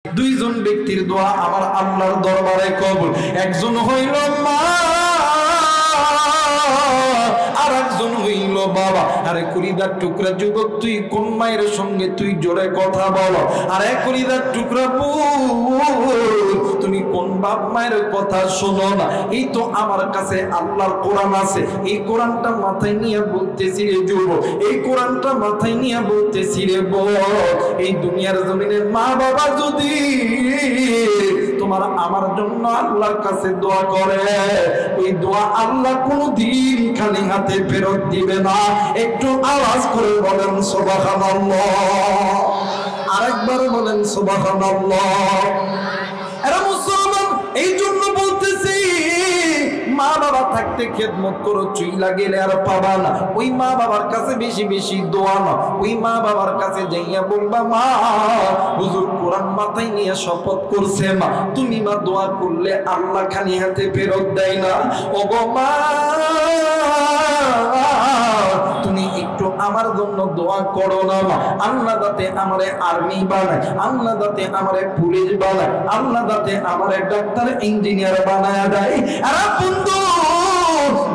দুইজন ব্যক্তির দোয়া আমার আল্লাহর দরবারে কবুল। একজন হইল মা, আর একজন হইল বাবা। আরে কলিজার টুকরা যুবক, তুই কোন মায়ের সঙ্গে তুই জোরে কথা বলো? আরে কলিজার টুকরা তুমি কোন বাপ মায়ের কথা শোনো না? এই তো আমার কাছে আল্লাহর কোরআন আছে, এই কোরআনটা মাথায় নিয়ে বলতেছি রে যুবক, এই কোরআনটা মাথায় নিয়ে বলতেছি রে বল, এই দুনিয়ার জমিনে মা বাবা যদি তোমার আমার জন্য আল্লাহর কাছে দোয়া করে, ওই দোয়া আল্লাহ কোনদিন খালি হাতে ফেরত দিবে না। একটু আওয়াজ করে বলেন সুবহানাল্লাহ, আরেকবার বলেন সুবহানাল্লাহ। এরা মুসলমান, এই জন্য বলতেছি মা বাবা থাকতে খেদমত করো, চুইলা গেলে আর পাবা না। ওই মা বাবার কাছে বেশি বেশি দোয়া না, ওই মা বাবার কাছে যাইয়া বলবা, মা হুজুর কোরআন মাথায় নিয়ে শপথ করছে মা, তুমি মা দোয়া করলে আল্লাহ খালি হাতে ফেরত দেয় না। ওগো মা, তুমি একটু আমার জন্য দোয়া করো না মা, আল্লাহ যাতে আমারে আর্মি বানায়, আল্লাহ যাতে আমারে পুলিশ বানায়, আল্লাহ যাতে আমারে ডাক্তার ইঞ্জিনিয়ার বানায় দেয়। আরে বন্ধু,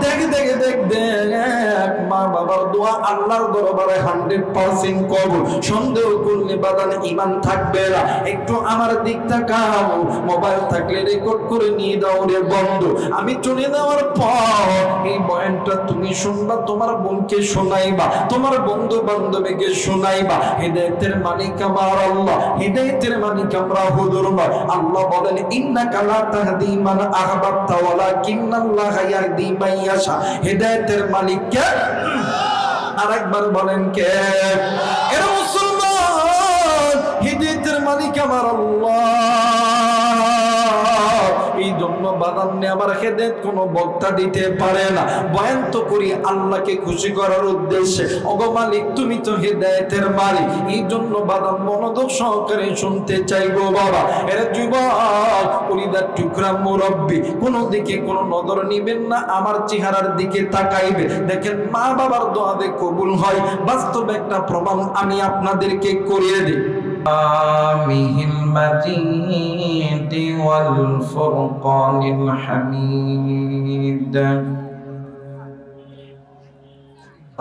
দেখ দেখ দেখ দেখ, মা বাবার দোয়া আল্লাহর দরবারে 100% কবুল। সন্দেহ করলে বাদান ঈমান থাকবে না। একটু আমার দিক তাকাও, মোবাইল থাকলে রেকর্ড করে নিয়ে দাও রে বন্ধু। আমি চলে যাওয়ার পর এই বয়ানটা তুমি শুনবা, তোমার বোনকে শোনাইবা, তোমার বন্ধু বান্ধবীকে শোনাইবা। হিদায়াতের মালিক আমার আল্লাহ, হিদায়াতের মালিক আমরা হুজুর নয়। আল্লাহ বলেন, ইন্নাকা লা তাহদি মান আহবাবতা ওয়ালাকিন্নাল্লাহা ইয়াহদি মান ইয়াশা। হিদায়াতের মালিক কে? আরেকবার বলেন কে? এরা মুসলমান, হিদায়াতের মালিক আমার আল্লাহ। এই জন্য বাদান্নে আমার হেদায়েত কোনো বক্তা দিতে পারে না। বয়ান তো করি আল্লাহকে খুশি করার উদ্দেশ্যে। ওগো মালিক, তুমি তো হেদায়েতের মালিক, এই জন্য বাদাম মনোযোগ সহকারে শুনতে চাইবো বাবা। এরা যুবক, কলিজার টুকরা মুরব্বী, কোনো দিকে কোনো নজর নিবেন না, আমার চেহারার দিকে তাকাইবে। দেখেন মা বাবার দোয়াতে কবুল হয়, বাস্তব একটা প্রমাণ আমি আপনাদেরকে করিয়ে দিই। আমিহিল মাজিদ ওয়াল ফুরকানিল হামিদ।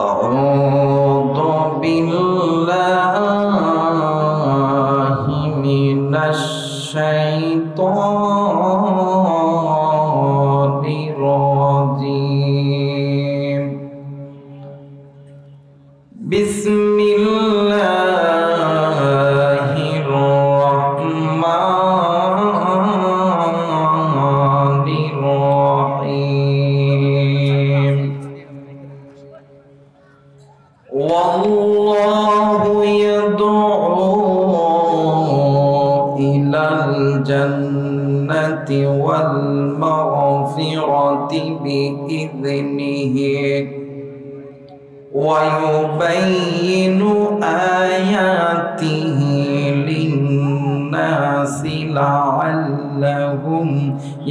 আউযু বিল্লাহি মিনাশ শাইতানির রাজীম। বিসমিল্লাহির রহমানির রহিম। ওয়াল্লাহু ইয়াদউ ইলাল জান্নাতি ওয়াল মাগফিরাতি বিইذনিহি ويبين آياته للناس لعلهم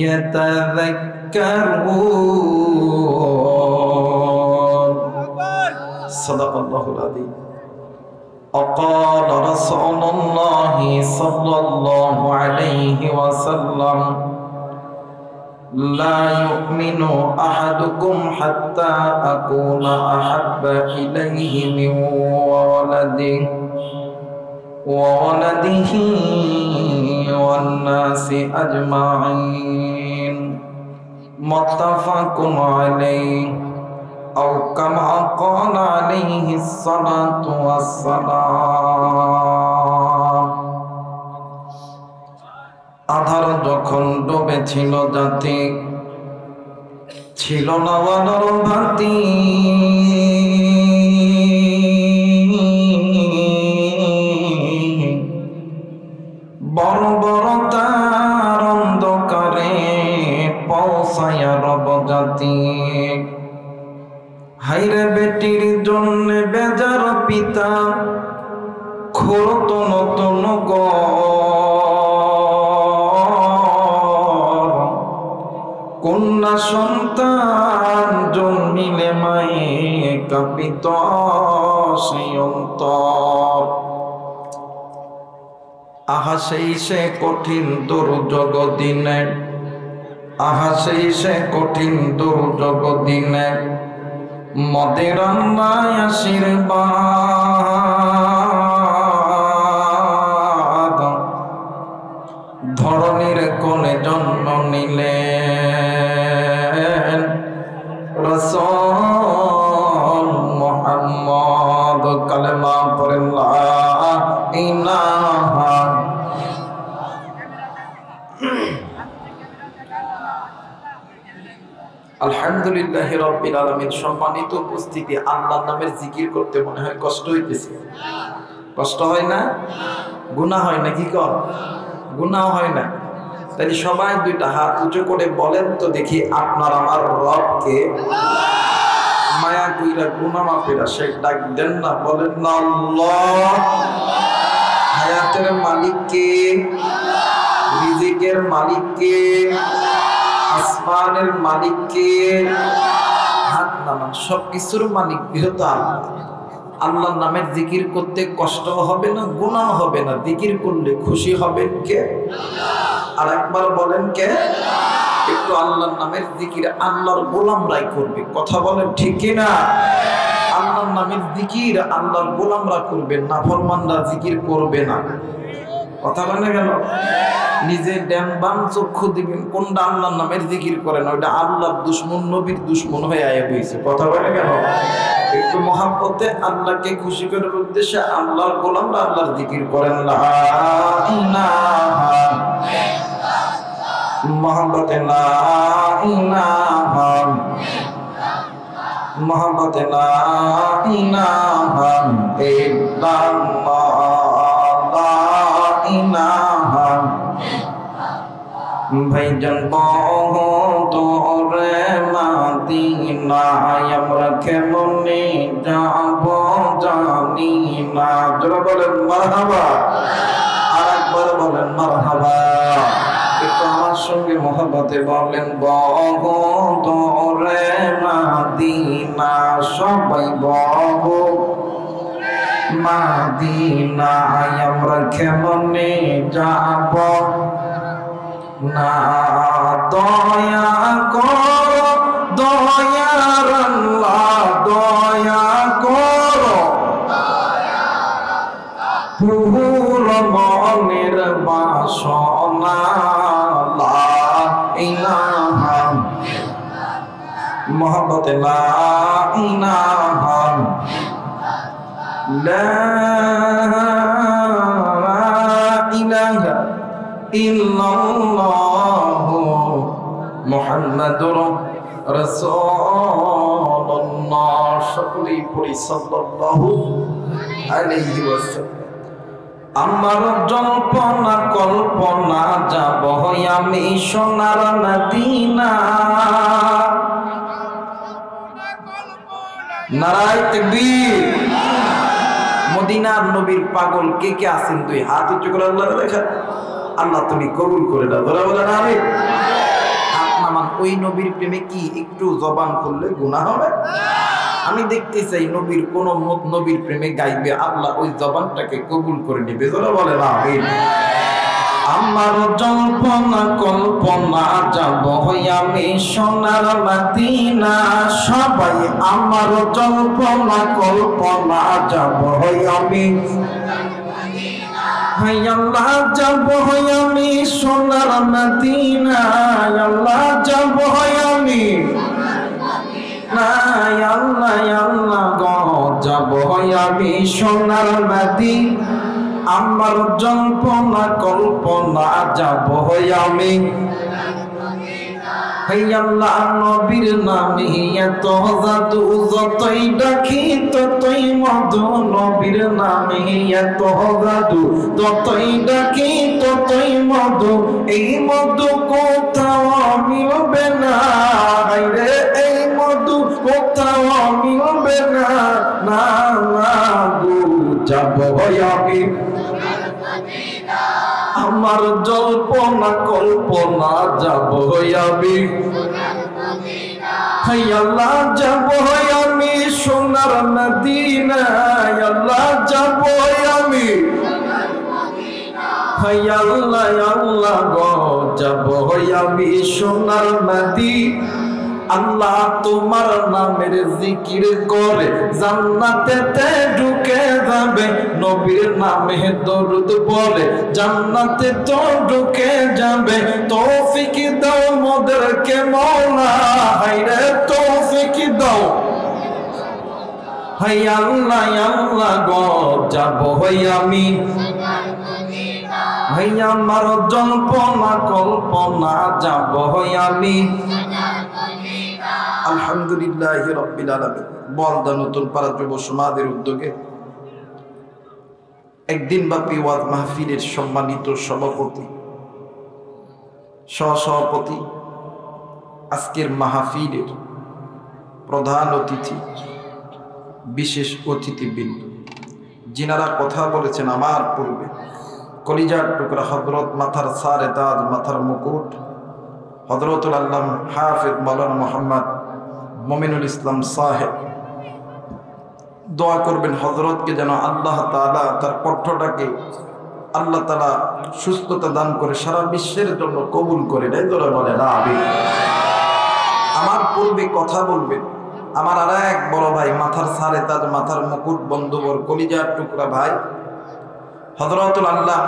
يتذكرون. صدق الله العظيم. وقال رسول الله صلى الله عليه وسلم: لا يؤمن أحدكم حتى أكون أحب إليه من وولده والناس أجمعين. متفق عليه أو كما قال عليه الصلاة والسلام. আধার যখন ডুবেছিল জাতি, ছিল না আলোর বাতি, বড় বড় তার অন্ধকারে পৌঁছায় রব জাতি। হাইরে বেটির জন্য বেজার পিতা, খুঁড়ত নতুন কন্যা সন্তান জন্মিলে মায়ে কাঁপিত সেই অন্তর। আহা সেই সে কঠিন দুর্যোগ দিনে, আহা সেই সে কঠিন দুর্যোগ দিনে মদের আল্লাহ আশীর্বাদ ধরণীর কোলে জন্ম নিলেন রাসূল মুহাম্মদ। কালেমা পড়েন লা ইলাহা। আলহামদুলিল্লাহ রাব্বিল আলামিন। সম্মানিত উপস্থিতি, আল্লাহর নামের জিকির করতে মনে হয় কষ্ট হইতেছে, কষ্ট হয় না? গুনাহ হয় না? কি কর গুনাহ হয় না? তাই সবাই দুইটা হাত উঁচু করে বলেন তো দেখি, আপনার আমার রবকে মায়া কইরা গুনাহ মাফেরা সে ডাক দেন না? বলেন না আল্লাহ। হায়াতের মালিক কে? রিজিকের মালিক কে? আসমানের মালিক কে? হাত নামান। সবকিছুর মালিক বৃহৎ আল্লাহ। আল্লাহর নামের জিকির করতে কষ্ট হবে না, গুনাহ হবে না। জিকির করলে খুশি হবেন কে? আর একবার বলেন কে? একটু আল্লাহর নামের জিকির আল্লাহর গোলামরাই করবে। কথা বলেন ঠিক কিনা? আল্লাহর নামের জিকির আল্লাহর গোলামরা করবে, নাফরমানরা জিকির করবে না। কথা বলে গেল? নিজে ড্যামবাম চক্ষু দিবেন, কোনটা আল্লাহর নামের জিকির করেন, ওইটা আল্লাহর দুশ্মন, নবীর দুশ্মন হয়ে আয়া হয়েছে। কথা বলে গেল? একটু মহাব্বতে আল্লাহকে খুশি করার উদ্দেশ্যে আল্লাহর গোলামরা আল্লাহর জিকির করেন। লা ইলাহা মহাব্বতে লা ইলাহা মহাব্বতে লা ইলাহা ইল্লাল্লাহ। ভাইজান তোরে মাদিনায় আমরা কেমনে যাব জানি না। জোরে বলেন মারহাবা। আর একবার বলেন মারহাবা। একটু আমার সঙ্গে মহব্বতে বলেন, তোরে মাদিনা। সবাই মাদিনায় আমরা কেমনে যাব না। দয়া করো দয়ার আল্লাহ, দয়া করো পুরো মনের বাসনা। লা ইলাহা মহব্বতে লা ইলাহা লা ইলাহা ইল্লাল্লাহু মুহাম্মাদুর রাসূলুল্লাহ। সকলেই পড়ি সাল্লাল্লাহু আলাইহি ওয়াসাল্লাম। আমার জল্পনা কল্পনা যাব আমি সোনার মদিনা। নারায়ে তাকবীর। মদিনার নবীর পাগল কে কে আছেন? তুই হাত উঁচু করে আল্লাহরে দেখেন। আল্লাহ তুমি কবুল করে দাও। ধরে বলেন আমিন। হাত নামান। ওই নবীর প্রেমে কি একটু জবান করলে গুনাহ হবে? আমি দেখতে চাই নবীর কোন নবীর প্রেমে গাইবে, আল্লাহ ওই জবানটাকে কবুল করে নেবে। ধরে বলেন আমিন। আমার জল্পনা কল্পনা যাব আমি সোনার মদিনা। সবাই আমার জল্পনা কল্পনা যাব আমি আল্লাহ, যাব আমি সোনার মদিনা। আল্লাহ যাব আমি আল্লাহ আল্লাহ গো, যাব আমি সোনার মদিনা। আমার জল্পনা কল্পনা যাব আমি আল্লাহ নবীর নামে এত জাদু, যতই ডাকি ততই মধু। নবীর নামে এত জাদু, ততই ডাকি ততই মধু। এই মধু কোথাও মিলবে না রে, এই মধু কোথাও মিলবে না। না না গো, যাব আমি আমার জল্পনা কল্পনা যাব আমি আল্লাহ, যাব আমি সোনার মদিনা। আল্লাহ যাব আমি হাই আল্লাহ আল্লাহ গো যাব আমি সোনার নদী আল্লাহ তোমার নামের জিকির করে জান্নাতেতে ঢুকে যাবে নবীর নামে দরুদ পড়ে জান্নাতে তো ঢুকে যাবে তৌফিক দাও মোদেরকে মওলা হায়রে তৌফিক দাও হাই আল্লাহ আল্লাহ গো যাব আমি হাই আমার জল্পনা কল্পনা যাব আমি আলহামদুলিল্লাহি রাব্বিল আলামিন বলদা নতুন পাড়া যুব সমাজের উদ্যোগে একদিন ব্যাপী ওয়াজ মাহফিলের সম্মানিত সভাপতি সহসভাপতি আজকের মাহফিলের প্রধান অতিথি বিশেষ অতিথিবৃন্দ যিনারা কথা বলেছেন আমার পূর্বে কলিজার টুকরা হযরত মাথার সারে তাজ মাথার মুকুট হযরতুল আল্লাম হাফেজ মাওলানা মুহাম্মদ মুমিনুল ইসলাম সাহেব দোয়া করবেন হযরতকে যেন আল্লাহ তাআলা তার কণ্ঠটাকে আল্লাহ তাআলা সুস্থতা দান করে সারা বিশ্বের জন্য কবুল করে নেয় তোরা বলে আমিন আমার পূর্বে কথা বলবেন আমার আর এক বড় ভাই মাথার সারে তাজ মাথার মুকুট বন্ধুবর কলিজার টুকরা ভাই হযরতুল আল্লাহ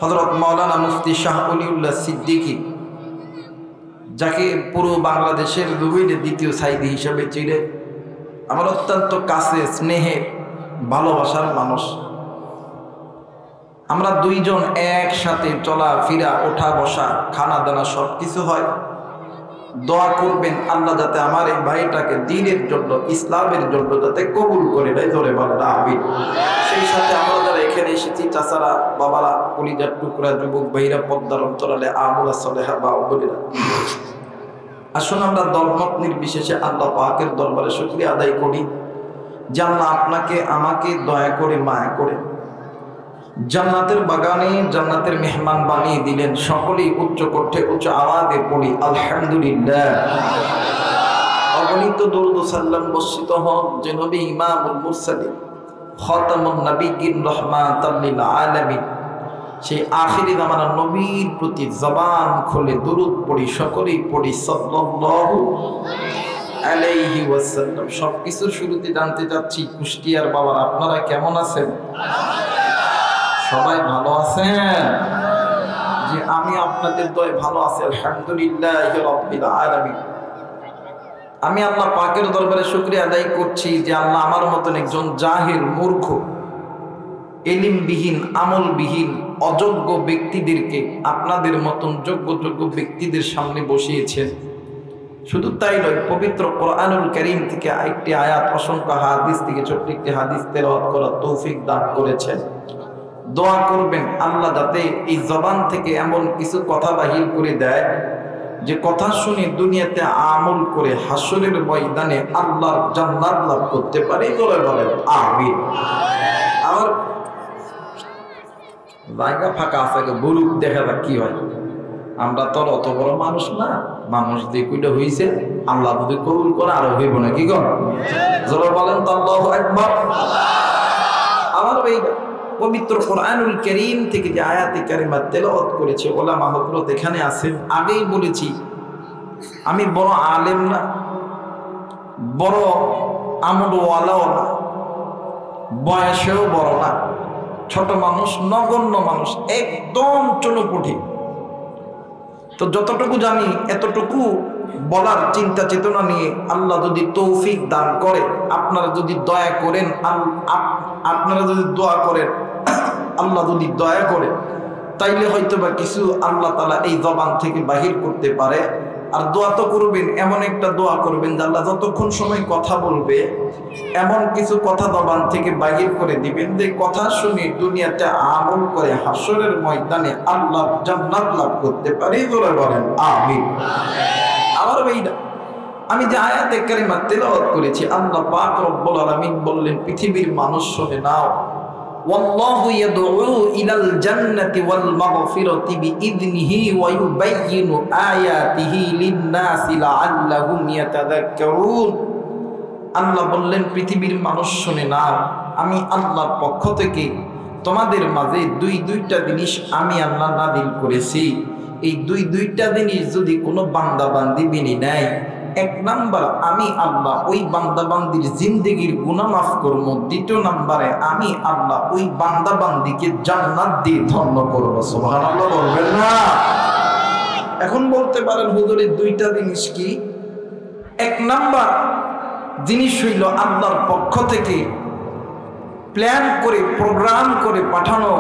হযরত মাওলানা মুফতি শাহ ওলিউল্লাহ সিদ্দিকী যাকে পুরো বাংলাদেশের রুবিনের দ্বিতীয় সাইদি হিসেবে চিনে আমার অত্যন্ত কাছে স্নেহের ভালোবাসার মানুষ আমরা দুইজন একসাথে চলা ফিরা ওঠা বসা খানা দানা সব কিছু হয় দোয়া করবেন আল্লাহ যাতে আমার এই ভাইটাকে দ্বীনের জন্য ইসলামের জন্য যাতে কবুল করে দেয় ধরে বলে আমিন সেই সাথে আমরা যারা এখানে এসেছি চাচারা বাবারা কলিজার টুকরা যুবক ভাইরা পদ্মার অন্তরালে আমুলা সলেহা বা অবলীরা আসুন আমরা দলমত নির্বিশেষে আল্লাহ পাকের দরবারে শুকরিয়া আদায় করি যে আল্লাহ আপনাকে আমাকে দয়া করে মায়া করে জান্নাতের বাগানে জান্নাতের মেহমান বানিয়ে দিলেন সকলেই উচ্চ কণ্ঠে উচ্চ আওয়াজে পড়ি আলহামদুলিল্লাহ অগণিত দরুদ ও সালাম বর্ষিত হোক যে নবী ইমামুল মুরসালিন খাতামুন নবিয়্যিন রাহমাতাল লিল আলামিন সেই আখিরি জামানার নবীর প্রতি জবান খুলে দরুদ পড়ি সকলেই পড়ি সাল্লাল্লাহু আলাইহি ওয়াসাল্লাম সবকিছুর শুরুতে জানতে চাচ্ছি কুষ্টিয়ার বাবার আপনারা কেমন আছেন সবাই ভালো আছেন যে আমি আপনাদের দয়ে ভালো আছি আলহামদুলিল্লাহি রাব্বিল আলামিন আমি আল্লাহ পাকের দরবারে শুকরিয়া আদায় করছি যে আল্লাহ আমার মতন একজন জাহিল মূর্খ ইলমবিহীন আমলবিহীন অযোগ্য ব্যক্তিদেরকে আপনাদের মতন যোগ্য ব্যক্তিদের সামনে বসিয়েছেন শুধু তাই নয় পবিত্র কোরআনুল কারীম থেকে একটি আয়াত অসংখ্য হাদিস থেকে ছোট্ট একটি হাদিস তেলাওয়াত করার তৌফিক দান করেছেন দোয়া করবেন আল্লাহ যাতে এই জবান থেকে এমন কিছু কথা বাহির করে দেয় যে কথা শুনে দুনিয়াতে আমল করে হাসরের ময়দানে আল্লাহর জান্নাত লাভ করতে পারি বলে বলেন আমিন আমার জায়গা ফাঁকা আছে বলুক দেখা যাক কি হয় আমরা তো অত বড় মানুষ না মানুষ দিয়ে কইটা হইছে আল্লাহ যদি কবুল করে আরো হইব না কি গো জোরে বলেন তো আল্লাহু আকবার আমার ভাই পবিত্র কোরআনুল কারীম থেকে যে আয়াতে কারিমা তেলাওয়াত করেছে ওলামা হযরত এখানে আছেন আগেই বলেছি আমি বড় আলেম না বড় আমলওয়ালাও না বয়সেও বড় না ছোট মানুষ নগণ্য মানুষ একদম চুনোপুটি তো যতটুকু জানি এতটুকু বলার চিন্তা চেতনা নিয়ে আল্লাহ যদি তৌফিক দান করে আপনারা যদি দয়া করেন আপনারা যদি দোয়া করেন আল্লাহ যদি দয়া করে তাইলে হয়তো বা কিছু আল্লাহ তাআলা এই জবান থেকে বাহির করতে পারে আর দোয়া তো করবেন এমন একটা দোয়া করবেন যে আল্লাহ যতক্ষণ সময় কথা বলবে এমন কিছু কথা জবান থেকে বাহির করে দিবেন যে কথা শুনে দুনিয়াতে আমল করে হাসরের ময়দানে আল্লাহ জান্নাত লাভ করতে পারি বলে বলেন আমিন আমার ভাইরা আমি যে আয়াতে কারিমা তেলাওয়াত করেছি আল্লাহ পাক রব্বুল আলামিন বললেন পৃথিবীর মানুষ শুনে নাও ওয়াল্লাহু ইয়াদউ ইলাল জান্নাতি ওয়াল মাগফিরাতি বিইذনিহি ওয়া ইউবাইয়িনু আয়াতিহি লিন-নাসি লাআল্লাহুম ইয়াতাযাক্কারুন আল্লাহ বললেন পৃথিবীর মানুষ শুনে নাও আমি আল্লাহর পক্ষ থেকে তোমাদের মাঝে দুইটা জিনিস আমি আল্লাহ নাযিল করেছি। এই দুইটা জিনিস যদি কোনো বান্দা বান্দি মেনে নেয়, এক নাম্বার আমি আল্লাহ ওই বান্দা বান্দির জিন্দেগির গুনাহ মাফ করব, দ্বিতীয় নাম্বারে আমি আল্লাহ ওই বান্দা বান্দিকে জান্নাত দিয়ে ধন্য করব। সুবহানাল্লাহ বলবেন না? এখন বলতে পারেন হুজুরের দুইটা জিনিস কি? এক নাম্বার জিনিস হইল আল্লাহর পক্ষ থেকে প্ল্যান করে প্রোগ্রাম করে পাঠানো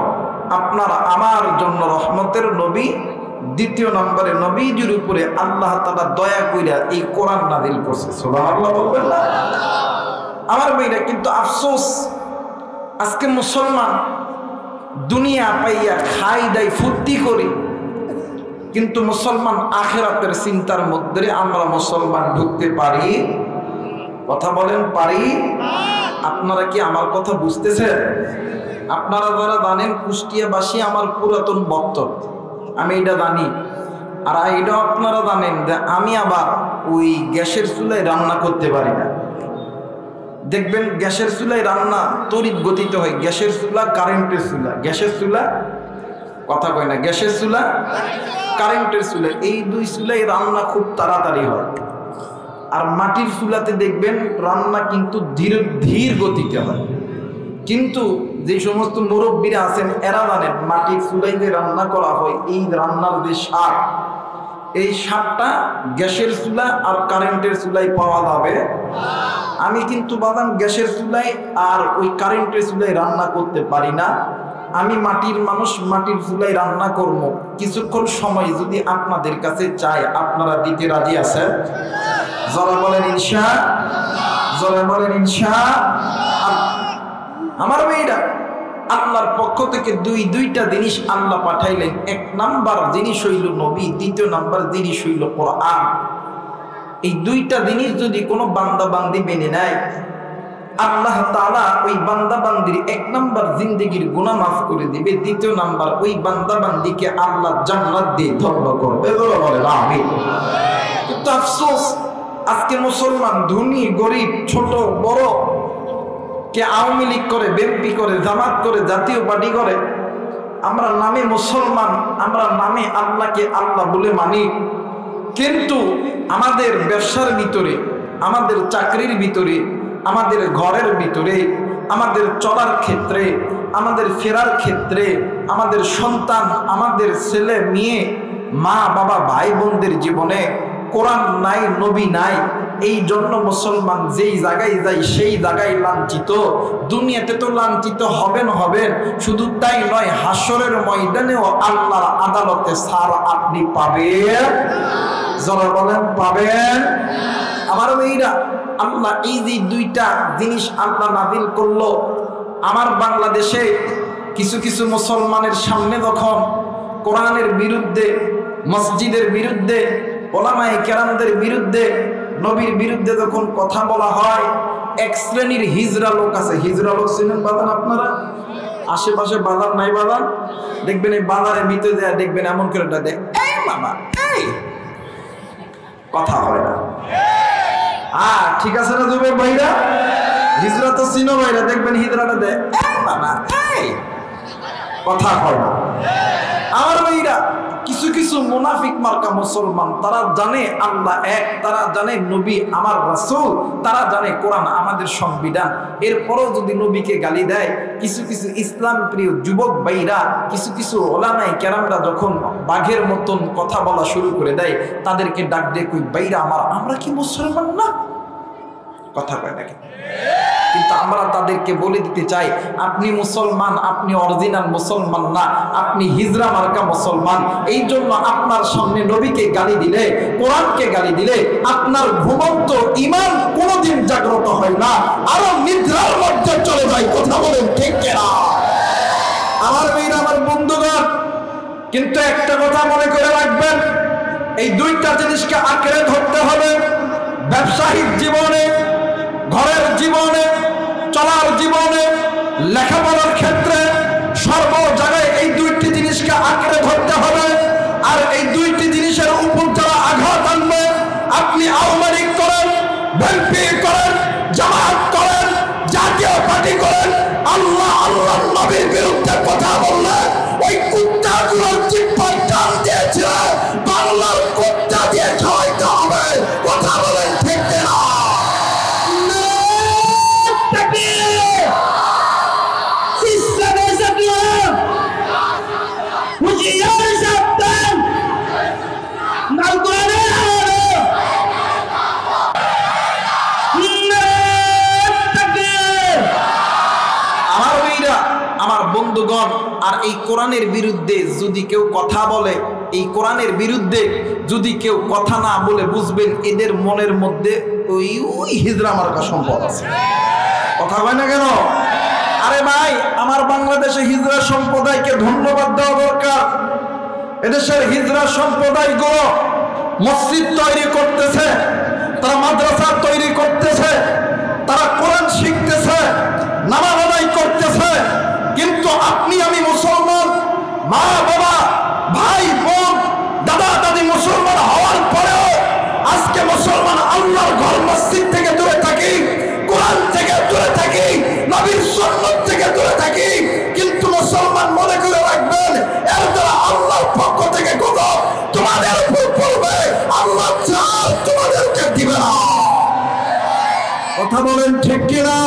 আপনার আমার জন্য রহমতের নবী। দ্বিতীয় নম্বরে নবীজির উপরে আল্লাহ তাআলা দয়া কইরা এই কোরআন নাযিল করছে। সুবহানাল্লাহ বলবেন না? আমার ভাইরা, কিন্তু আফসোস আজকে মুসলমান দুনিয়া পাইয়া খাই দাই ফুর্তি করি, কিন্তু মুসলমান আখিরাতের চিন্তার মধ্যে আমরা মুসলমান ঢুকতে পারি? কথা বলেন, পারি? আপনারা কি আমার কথা বুঝতেছেন? আপনারা যারা জানেন কুষ্টিয়াবাসী আমার পুরাতন ভক্ত, আমি এটা জানি। আর এটাও আপনারা জানেন যে আমি আবার ওই গ্যাসের চুলায় রান্না করতে পারি না। দেখবেন গ্যাসের চুলায় রান্না তড়িৎ গতিতে হয়। গ্যাসের চুলা, কারেন্টের চুলা। গ্যাসের চুলা, কথা কয় না, গ্যাসের চুলা, কারেন্টের চুলা, এই দুই চুলায় রান্না খুব তাড়াতাড়ি হয়। আর মাটির চুলাতে দেখবেন রান্না কিন্তু ধীর গতিতে হয়। কিন্তু যে সমস্ত মুরব্বীরা আছেন এরা জানেন মাটির চুলায় যে রান্না করা হয়, এই রান্নার যে স্বাদ, এই স্বাদটা গ্যাসের চুলা আর কারেন্টের চুলায় পাওয়া যাবে। আমি কিন্তু বাদাম গ্যাসের চুলায় আর ওই কারেন্টের চুলায় রান্না করতে পারি না। আমি মাটির মানুষ, মাটির চুলায় রান্না করবো। কিছুক্ষণ সময় যদি আপনাদের কাছে চাই, আপনারা দিতে রাজি আছেন? যারা বলেন ইনশা, যারা বলেন ইনশা। আমার মেয়েরা, আল্লাহর পক্ষ থেকে দুইটা জিনিস আল্লাহ পাঠাইলেন। এক নাম্বার জিনিস হইল নবী, দ্বিতীয় নাম্বার জিনিস হইল কোরআন। এই দুইটা জিনিস যদি কোনো বান্দা বান্দি মেনে নেয়, আল্লাহ তাআলা ওই বান্দা বান্দির এক নাম্বার জিন্দেগির গুনাহ মাফ করে দিবে, দ্বিতীয় নাম্বার ওই বান্দা বান্দিকে আল্লাহ জান্নাত দিয়ে ধন্য করবে। বলেন আমিন। কিন্তু আফসোস আজকে মুসলমান ধনী গরিব ছোট বড়, কে আওয়ামী লীগ করে, বিএনপি করে, জামাত করে, জাতীয় পার্টি করে, আমরা নামে মুসলমান, আমরা নামে আল্লাহকে আল্লাহ বলে মানি, কিন্তু আমাদের ব্যবসার ভিতরে, আমাদের চাকরির ভিতরে, আমাদের ঘরের ভিতরে, আমাদের চলার ক্ষেত্রে, আমাদের ফেরার ক্ষেত্রে, আমাদের সন্তান, আমাদের ছেলে মেয়ে, মা বাবা, ভাই বোনদের জীবনে কোরআন নাই, নবী নাই। এই জন্য মুসলমান যেই জায়গায় যায় সেই জায়গায় লাঞ্ছিত। দুনিয়াতে তো লাঞ্ছিত হবেন, শুধু তাই নয়, হাসরের ময়দানেও আল্লাহর আদালতে ছাড় আপনি পাবেন। যারা বলেন পাবেন। আমার মেয়েরা, আল্লাহ এই যে দুইটা জিনিস আল্লাহ নাযিল করলো, আমার বাংলাদেশে কিছু মুসলমানের সামনে যখন কোরআনের বিরুদ্ধে, মসজিদের বিরুদ্ধে, ওলামায়ে কেরামদের বিরুদ্ধে, নবীর বিরুদ্ধে যখন কথা বলা হয়, এক শ্রেণীর হিজরা লোক আছে। হিজরা লোক চিনেন বাদান আপনারা? আশেপাশে বাজার নাই, বাজার দেখবেন, এই বাজারের ভিতরে যায় দেখবেন এমন করে দেয়, এই মামা, এই কথা হয় না। ঠিক আছে না যুবক ভাইরা? হিজরা তো চিনো ভাইরা, দেখবেন হিজরাটা দেয়, এই মামা, এই কথা হয় না। আমার ভাইরা, কিছু মুনাফিক মার্কা মুসলমান, তারা জানে আল্লাহ এক, তারা জানে নবী আমার রাসূল, তারা জানে কোরআন আমাদের সংবিধান। এরপরও যদি নবীকে গালি দেয়, কিছু ইসলাম প্রিয় যুবক ভাইরা, কিছু ওলামায়ে কেরামরা যখন বাঘের মতন কথা বলা শুরু করে দেয়, তাদেরকে ডাক দিয়ে কই, ভাইরা আমার, আমরা কি মুসলমান না? কথা কয় নাকি? কিন্তু আমরা তাদেরকে বলে দিতে চাই, আপনি মুসলমান, আপনি অরিজিনাল মুসলমান না, আপনি হিজরা মার্কা মুসলমান। এই জন্য আপনার সামনে নবীকে গালি দিলে, কোরআনকে গালি দিলে আপনার ঘুমন্ত ঈমান কোনোদিন জাগ্রত হয় না, আরো নিদ্রার মধ্যে চলে যায়। কথা বলেন ঠিক কিনা? আমার মেয়েরা, আমার বন্ধুগণ, কিন্তু একটা কথা মনে করে রাখবেন, এই দুইটা জিনিসকে আঁকড়ে ধরতে হবে। ব্যবসায়িক জীবনে, ঘরের জীবনে, চলার জীবনে, লেখাপড়ার ক্ষেত্রে, সর্ব জায়গায় এই দুইটি জিনিসকে আঁকড়ে ধরতে হবে। আর এই দুইটি জিনিসের উপর যারা আঘাত আনবে, আপনি আওয়ামী লীগ করেন, বিএনপি করেন, জামাত করেন, জাতীয় পার্টি করেন, আল্লাহ নবীর বিরুদ্ধে হুঁশিয়ার সাবধান আল কোরআনের আমার ভাইরা, আমার বন্ধুগণ, আর এই কোরআনের বিরুদ্ধে যদি কেউ কথা বলে, এই কোরআনের বিরুদ্ধে যদি কেউ কথা না বলে, বুঝবেন এদের মনের মধ্যে ওই হিজড়া মার্কা সম্পদ আছে। কথা হয় না কেন? আরে ভাই, আমার বাংলাদেশে হিজড়া সম্প্রদায়কে ধন্যবাদ দেওয়া দরকার। এদেশের হিজড়া সম্প্রদায়গুলো মসজিদ তৈরি করতেছে, তারা মাদ্রাসা তৈরি করতেছে, তারা কোরআন শিখতেছে, নামাজ আদায় করতেছে। কিন্তু আপনি আমি মুসলমান, মা বাবা ভাই বোন দাদা দাদি মুসলমান হওয়ার পরেও আজকে মুসলমান আল্লাহর ঘর মসজিদ থেকে দূরে থাকি, কোরআন থেকে দূরে থাকি, নবীর সুন্নাত থেকে দূরে থাকি। কিন্তু মুসলমান মনে করে রাখবেন, এর দ্বারা আল্লাহর পক্ষ থেকে গজব তোমাদের উপর পড়বে, আল্লাহ চাল তোমাদেরকে দিবে না। কথা বলেন ঠিক কিনা?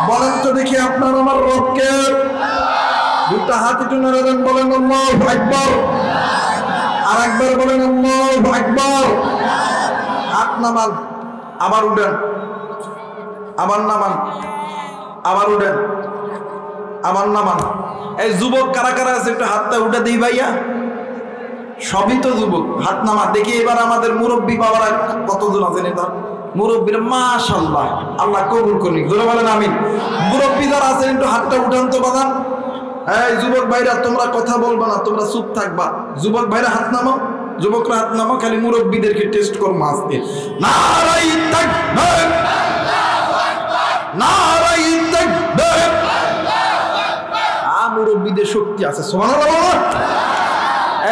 বলেন তো দেখি আপনার আমার রবকে। দুটা হাত একটু নেড়ে দেন, বলেন আল্লাহু আকবার। আর একবার বলেন আল্লাহু আকবার। হাত নামান, আবার উঠেন, আবার নামান, আবার উঠেন, আবার নামান। এই যুবক কারা কারা আছে একটু হাতটা উঠে দিই ভাইয়া। সবই তো যুবক, হাত নামা দেখি। এবার আমাদের মুরব্বী বাবারা কতজন আছেন? এটা মুরব্বীরা মাশাআল্লাহ, আল্লাহ কবুল করুন। জোরে বলেন আমিন। মুরব্বী যারা আছেন একটু হাতটা উঠান তো বাদান। এই যুবক ভাইরা, তোমরা কথা বলবা না, তোমরা চুপ থাকবা। যুবক ভাইরা হাত নামাও, যুবকরা হাত নামাও। খালি মুরব্বীদেরকে টেস্ট করবো আজকে। নারাই তাকবীর, নারাই তাকবীর। মুরব্বীদের শক্তি আছে, সুবহানাল্লাহ।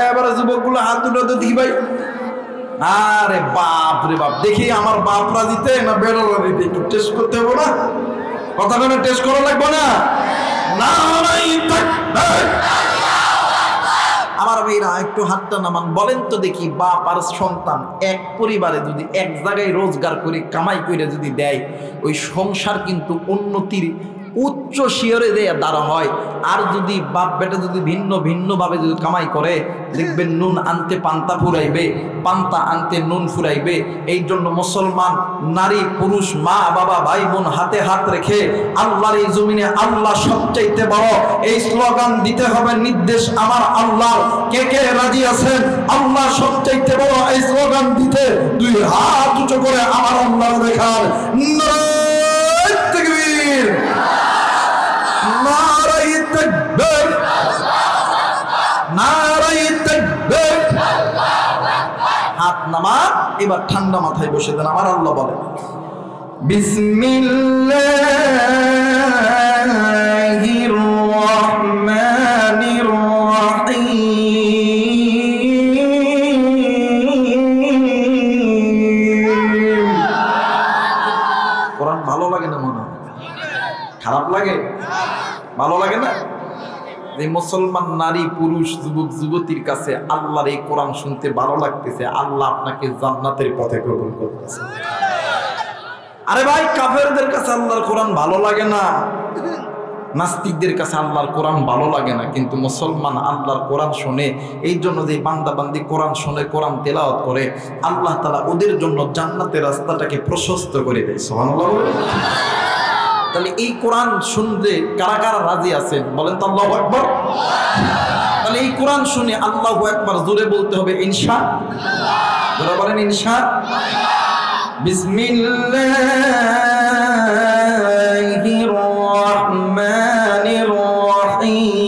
এবারে যুবকগুলো হাত উঠাতে দেখি ভাই। আরে বাপ রে বাপ, দেখি আমার বাপরা দিতে না বেড়ারা দিতে, একটু টেস্ট করতে হবে না? কথা কেন টেস্ট করা লাগবে না? আমার ভাইরা একটু হাতটা নামান। বলেন তো দেখি, বাপ আর সন্তান এক পরিবারে যদি এক জায়গায় রোজগার করে কামাই করে যদি দেয়, ওই সংসার কিন্তু উন্নতির উচ্চ শিয়রে দেয়া দ্বারা হয়। আর যদি বাপ বেটা যদি ভিন্ন ভিন্ন ভাবে যদি কামাই করে, দেখবেন নুন আনতে পান্তা ফুরাইবে, পান্তা আনতে নুন ফুরাইবে। এই জন্য মুসলমান নারী পুরুষ মা বাবা ভাই বোন হাতে হাত রেখে আল্লাহর এই জমিনে আল্লাহ সবচাইতে বড়, এই স্লোগান দিতে হবে। নির্দেশ আমার আল্লাহ, কে কে রাজি আছেন আল্লাহ সবচাইতে বড় এই স্লোগান দিতে? দুই হাত উঁচু করে আমার আল্লাহ দেখার। নারায়ে তাকবীর, নারায়ে তাকবীর, নারায়ে তাকবীর। হাত নামা। এবার ঠান্ডা মাথায় বসে দেন। আমার আল্লাহ বলেন, বিসমিল্লাহির রহমানির রহিম। কোরআন ভালো লাগে না মনে হয়? খারাপ লাগে? ভালো লাগে না? এই মুসলমান নারী পুরুষ যুবক যুবতীর কাছে আল্লাহর এই কোরআন শুনতে ভালো লাগতেছে, আল্লাহ আপনাকে জান্নাতের পথে কবুল করতেছে। আরে ভাই, কাফেরদের কাছে আল্লাহর কোরআন ভালো লাগে না, নাস্তিকদের কাছে আল্লাহর কোরআন ভালো লাগে না, কিন্তু মুসলমান আল্লাহর কোরআন শুনে। এই জন্য যে বান্দা বান্দি কোরআন শুনে, কোরআন তেলাওয়াত করে, আল্লাহ তাআলা ওদের জন্য জান্নাতের রাস্তাটাকে প্রশস্ত করে দেয়। সুবহানাল্লাহ। তাহলে এই কোরআন শুনতে কারা কারা রাজি আছেন? বলেন তো আল্লাহু আকবার। তাহলে এই কোরআন শুনে আল্লাহু আকবার জোরে বলতে হবে ইনশাআল্লাহ। জোরে বলেন ইনশাআল্লাহ। বিসমিল্লাহির রহমানির রহিম।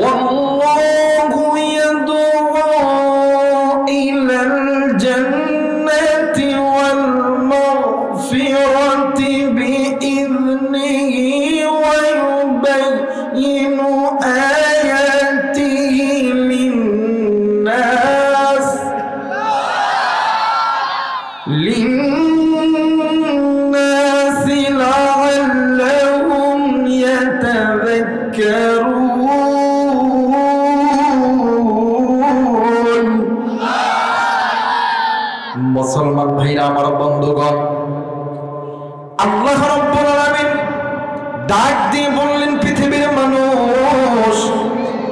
ওয়াল্লাহু ইয়াদউ ইলাল জান্নাতি ওয়াল মাগফিরাতি বিইذনিহি ওয়া ইউবাইয়িনু আয়াতিহি আল্লাহ রাব্বুল আলামিন ডাক দিয়ে বললেন, পৃথিবীর মানুষ,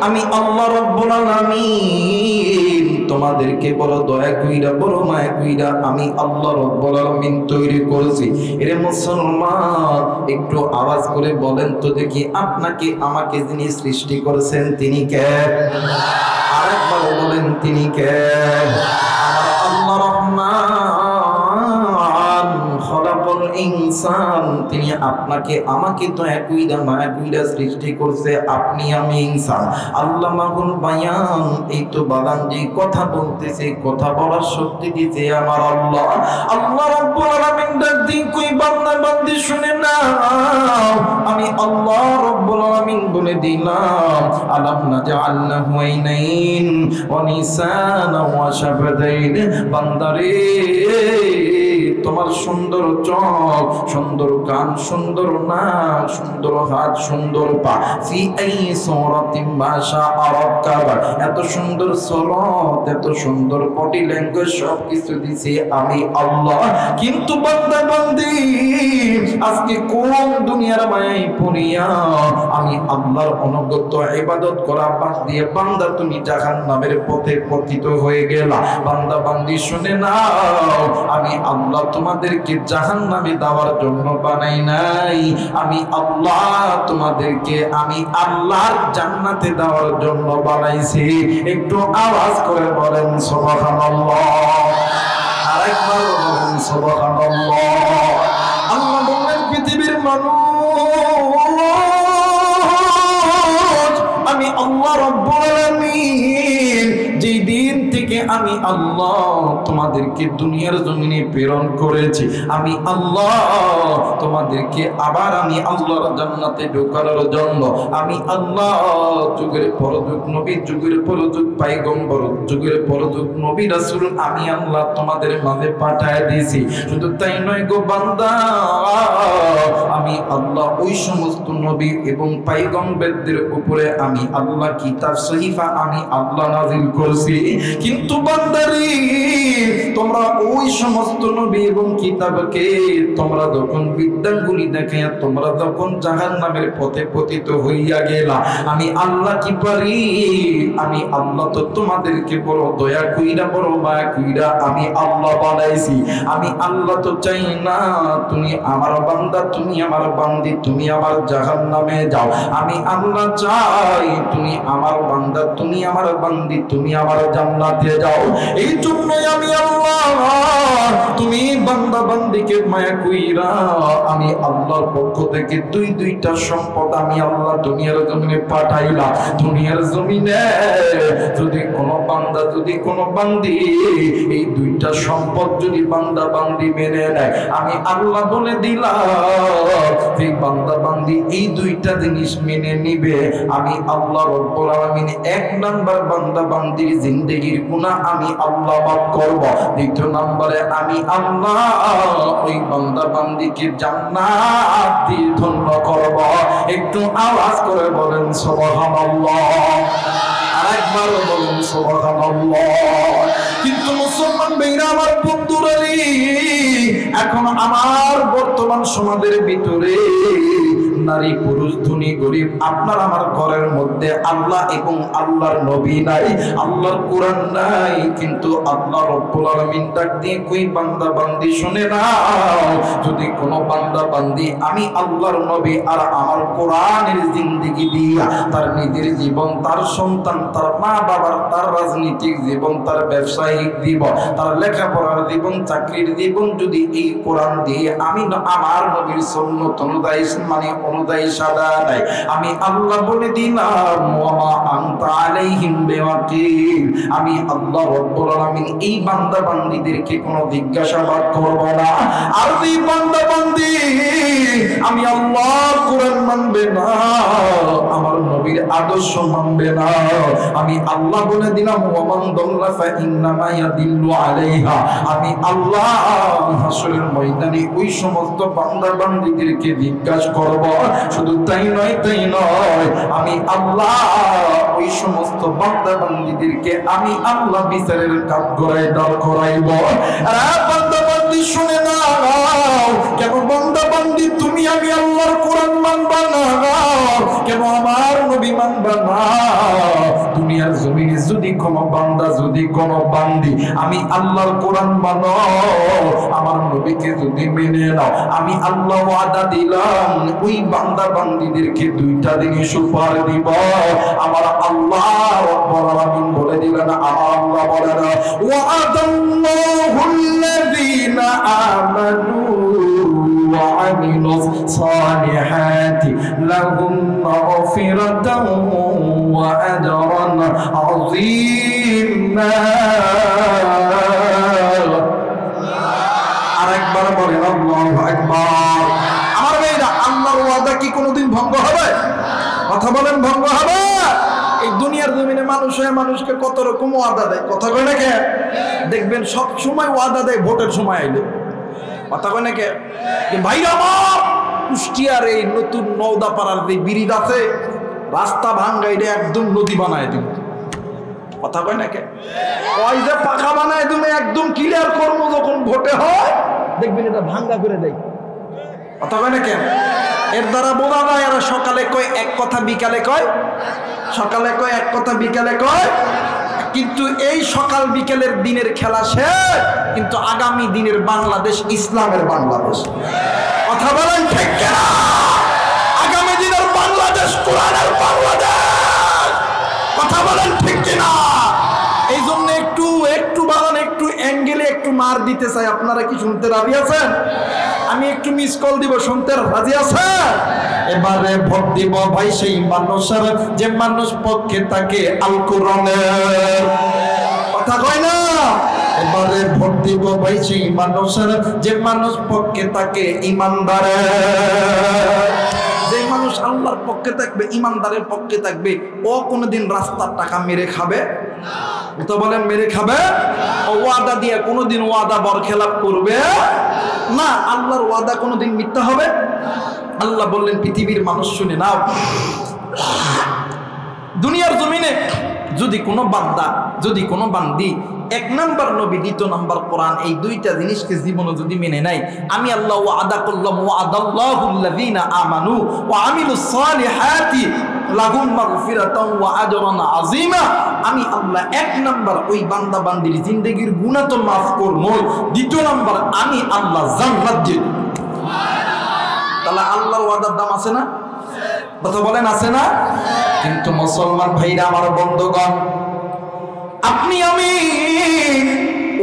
আমি আল্লাহ রাব্বুল আলামিন তোমাদেরকে বড় দয়া কইরা, বড় মায়া কইরা আমি আল্লাহ রাব্বুল আলামিন তৈরি করেছি। এরে মুসলমান, একটু আওয়াজ করে বলেন তো দেখি, আপনাকে আমাকে যিনি সৃষ্টি করেছেন তিনি কে? আরেকবার বলেন, তিনি কে? আমার আল্লাহ রহমান খলাকুল ইনসান, তিনি আপনাকে আমাকে তো একইদা মায়া কইরা সৃষ্টি করছে। আপনি আমি ইনসান। আল্লামাহুল বায়ান, এই তো বাগান যে কথা বলতেছে, কথা বলার শক্তি দিতে আমার আল্লাহ। আল্লাহ রাব্বুল আলামিন ডাক দিয়ে কই, বান্দা বান্দি শুনে নাও, আমি আল্লাহ রাব্বুল আলামিন বলে দিলাম, আলাম নাজআল লাহু আইনাইন ওয়া লিসানা ওয়া শাফাতাইন। বান্দারে, তোমার সুন্দর চোখ, সুন্দর কান, সুন্দর নাক, সুন্দর হাত, সুন্দর পা, ফি আই সূরাতিন মা শাআ রাক্কাবা, এত সুন্দর সলাত, এত সুন্দর বডি ল্যাঙ্গুয়েজ, সব কিছু দিছি আমি আল্লাহ। কিন্তু বান্দা বান্দি আজকে কোন দুনিয়ার মায়ায় পড়িয়া আমি আল্লাহর অনুগত ইবাদত করা বাদ দিয়ে বান্দা তুমি জাহান্নামের পথে পতিত হয়ে গেলা। বান্দা বান্দি শুনে নাও, আমি আল্লাহ তোমাদেরকে জাহান্নামে দেওয়ার জন্য বানাই নাই, আমি আল্লাহ তোমাদেরকে আমি আল্লাহর জান্নাতে দেওয়ার জন্য বানাইছি। একটু আওয়াজ করে বলেন সুবহানাল্লাহ, আরেকবার বলেন সুবহানাল্লাহ। আল্লাহ বলেন, পৃথিবীর মানুষ, আমি আল্লাহ রাব্বুল আলামিন যেই দিন থেকে আমি আল্লাহ তোমাদেরকে দুনিয়ার জমিনে প্রেরণ করেছি, আমি আল্লাহ তোমাদেরকে আবার আমি আল্লাহর জান্নাতে ঢোকানোর জন্য আমি আল্লাহ যুগের পর যুগ নবী, যুগের পর যুগ পয়গম্বর, যুগের পর যুগ নবী রাসূল আমি আল্লাহ তোমাদের মাঝে পাঠায় দিয়েছি। শুধু তাই নয় গো বান্দা, আমি আল্লাহ ওই সমস্ত নবী এবং পয়গম্বরদের উপরে আমি আল্লাহ কিতাব সহিফা আমি আল্লাহ নাযিল করছি। কিন্তু বান্দারে, তোমরা ওই সমস্ত নবী এবং কিতাবকে তোমরা যখন বিদ্যাঙ্গুলি দেখে তোমরা যখন জাহান্নামের পথে পতিত হইয়া গেলা, আমি আল্লাহ কি পারি? আমি আল্লাহ তো তোমাদেরকে বড় দয়া কইরা, বড় মায়া কইরা আমি আল্লাহ বানাইছি। আমি আল্লাহ তো চাই না তুমি আমার বান্দা, তুমি আমার বান্দি, তুমি আমার জাহান্নামে যাও। আমি আল্লাহ চাই তুমি আমার বান্দা, তুমি আমার বান্দি, তুমি আমার জান্নাতে যাও। এই জন্যই আমি আল্লাহ, তুমি বান্দা বান্দিকে মায়া কইরা আমি আল্লাহর পক্ষ থেকে দুইটা সম্পদ আমি আল্লাহ দুনিয়ার জমিনে পাঠাইলাম। দুনিয়ার জমিনে যদি কোনো বান্দা, যদি কোনো বান্দি এই দুইটা সম্পদ যদি বান্দা বান্দি মেনে নেয়, আমি আল্লাহ বলে দিলাম যে বান্দা বান্দি এই দুইটা জিনিস মেনে নিবে, আমি আল্লাহ রাব্বুল আলামিন এক নাম্বার বান্দা বান্দির জিন্দেগির গুনাহ আমি আল্লাহ মাফ করব। দ্বিতীয় নম্বরে আমি আল্লাহ ওই বান্দা বান্দিকে জান্নাত দিয়ে ধন্য করব। একটু আওয়াজ করে বলেন সুবহানাল্লাহ, আরেকবার বলেন সুবহানাল্লাহ। কিন্তু মুসলমান ভাইরা আমার, বন্ধুরা, এখন আমার বর্তমান সমাজের ভিতরে নারী পুরুষ ধনী গরিব আপনার আমার ঘরের মধ্যে আল্লাহ এবং আল্লাহর নবী নাই, আল্লাহর কোরআন নাই। কিন্তু আল্লাহ রাব্বুল আলামিন ডাক দিয়ে কই, বান্দা বান্দি শুনে নাও, যদি কোনো বান্দা বান্দি আমি আল্লাহর নবী আর আমার কোরআনের জিন্দেগি দিয়া তার নিজের জীবন, তার সন্তান, তার মা বাবার, তার রাজনৈতিক জীবন, তার ব্যবসায়িক জীবন, তার লেখাপড়ার জীবন, চাকরির জীবন যদি এই কোরআন দিয়ে আমি আমার নবীর সুন্নাত অনুযায়ী মানে অনুযায়ী সাদা নাই, আমি আল্লাহ বলে দিলাম ওয়া মা আনতা আলাইহিম বিওয়াকিল, আমি আল্লাহ রাব্বুল আলামিন এই বান্দা বান্দীদেরকে কোনো জিজ্ঞাসাবাদ করব না। আর এই বান্দা বান্দী আমি আল্লাহর কোরআন মানবে না, আমার নবীর আদর্শ মানবে না, আমি আল্লাহ বলে দিলাম ওয়া মান দাল্লা ফা ইন্নামা ইয়াদিল্লু আলাইহা, আমি আল্লাহ হাসরের ময়দানে ওই সমস্ত বান্দা বান্দীদেরকে জিজ্ঞাসা করব। শুধু তাই নয়, তাই নয়, আমি আল্লাহ ওই সমস্ত বান্দা বান্দীদেরকে আমি আল্লাহ বিচারের কাঠ গড়ায় দাঁড় করাইব। বান্দা বান্দি শুনে নাও, কেন বান্দা বান্দি আমি আল্লাহর কোরআন মানবা না? কেন আমার নবী মানবা না? দুনিয়ার জমিনে যদি কোনো বান্দা, যদি কোনো বান্দি আমি আল্লাহর কোরআন মানো, আমার নবীকে যদি মেনে নাও, আমি আল্লাহ ওয়াদা দিলাম ওই বান্দা বান্দিদেরকে দুইটা জিনিস উপহার দিব। আমার আল্লাহ রাব্বুল আলামিন বলে দিলেন, আমার আল্লাহ বলেন, ওয়া'আদাল্লাহুল্লাযীনা আমানু وعملوا الصالحات لهم مغفرة وأجرا عظيما। আরেকবার বলেন আল্লাহু আকবার। আমার ভাইরা, আল্লাহর ওয়াদা কি কোনোদিন ভঙ্গ হবে? কথা বলেন, ভঙ্গ হবে? এই দুনিয়ার জমিনে মানুষ হয়ে মানুষকে কত রকম ওয়াদা দেয়, কথা কয় না কে? দেখবেন সব সময় ওয়াদা দেয় ভোটের সময় আইলে, কথা কয় না কে? ভাইরা আমার, কুষ্টিয়ার এই নতুন নওদাপাড়ার যে ব্রিজ আছে, রাস্তা ভাঙ্গা এটা একদম নদী বানায় দিব, কথা কয় না কে? ওই যে পাকা বানায় তুমি একদম ক্লিয়ার করবো, যখন ভোটে হয় দেখবেন এটা ভাঙ্গা করে দেয়, কথা কয় না কেন? এর দ্বারা বোঝা যায় এরা সকালে কয় এক কথা, বিকালে কয়, সকালে কয় এক কথা, বিকালে কয়। কিন্তু এই সকাল বিকেলের দিনের খেলা শেষ, কিন্তু আগামী দিনের বাংলাদেশ ইসলামের বাংলাদেশ, কথা বলেন ঠিক কিনা? আগামী দিনের বাংলাদেশ কোরআনের বাংলাদেশ, কথা বলেন ঠিক কিনা? এই জন্য একটু একটু বাগান, একটু অ্যাঙ্গেলে একটু মার দিতে চাই। আপনারা কি শুনতে রাজি আছেন? আমি একটু মিস কল দিব, শুনতে রাজি আছেন? এবারে ভোট দিব ভাই সেই মানুষের যে মানুষ পক্ষে থাকে আল কোরআনের, কথা কয় না? এবারে ভোট দিব ভাই সেই মানুষের যে মানুষ পক্ষে থাকে ইমানদারের। যে মানুষ আল্লাহর পক্ষে থাকবে, ইমানদারের পক্ষে থাকবে, ও কোনোদিন রাস্তার টাকা মেরে খাবে, তো বলেন মেরে খাবে? ওয়াদা দিয়ে কোনোদিন ওয়াদা বরখেলাপ করবে না। আল্লাহর ওয়াদা কোনোদিন মিথ্যা হবে? আল্লাহ বললেন, পৃথিবীর মানুষ শুনে নাও, দুনিয়ার জমিনে যদি কোনো বান্দা, যদি কোনো বান্দি এক নাম্বার নবী, দ্বিতীয় নাম্বার কোরআন, এই দুইটা জিনিসকে জীবনে যদি মেনে নেয়, আমি আল্লাহ ওয়াদা করলাম, ওয়াদাল্লাহুল্লাযীনা আমানু ওয়া আমিলুস সালিহাতি লাহুম মাগফিরাতান ওয়া আজরান আযীমা। আমি আল্লাহ এক নাম্বার ওই বান্দা বান্দির জিন্দেগির গুনাহ তো মাফ করব, দ্বিতীয় নাম্বার আমি আল্লাহ জান্নাত দিব। তাহলে আল্লাহর ওয়াদার দাম আছে না? কথা বলেন, আছে না? কিন্তু মুসলমান ভাইরা আমার, বন্ধুগণ, আপনি আমি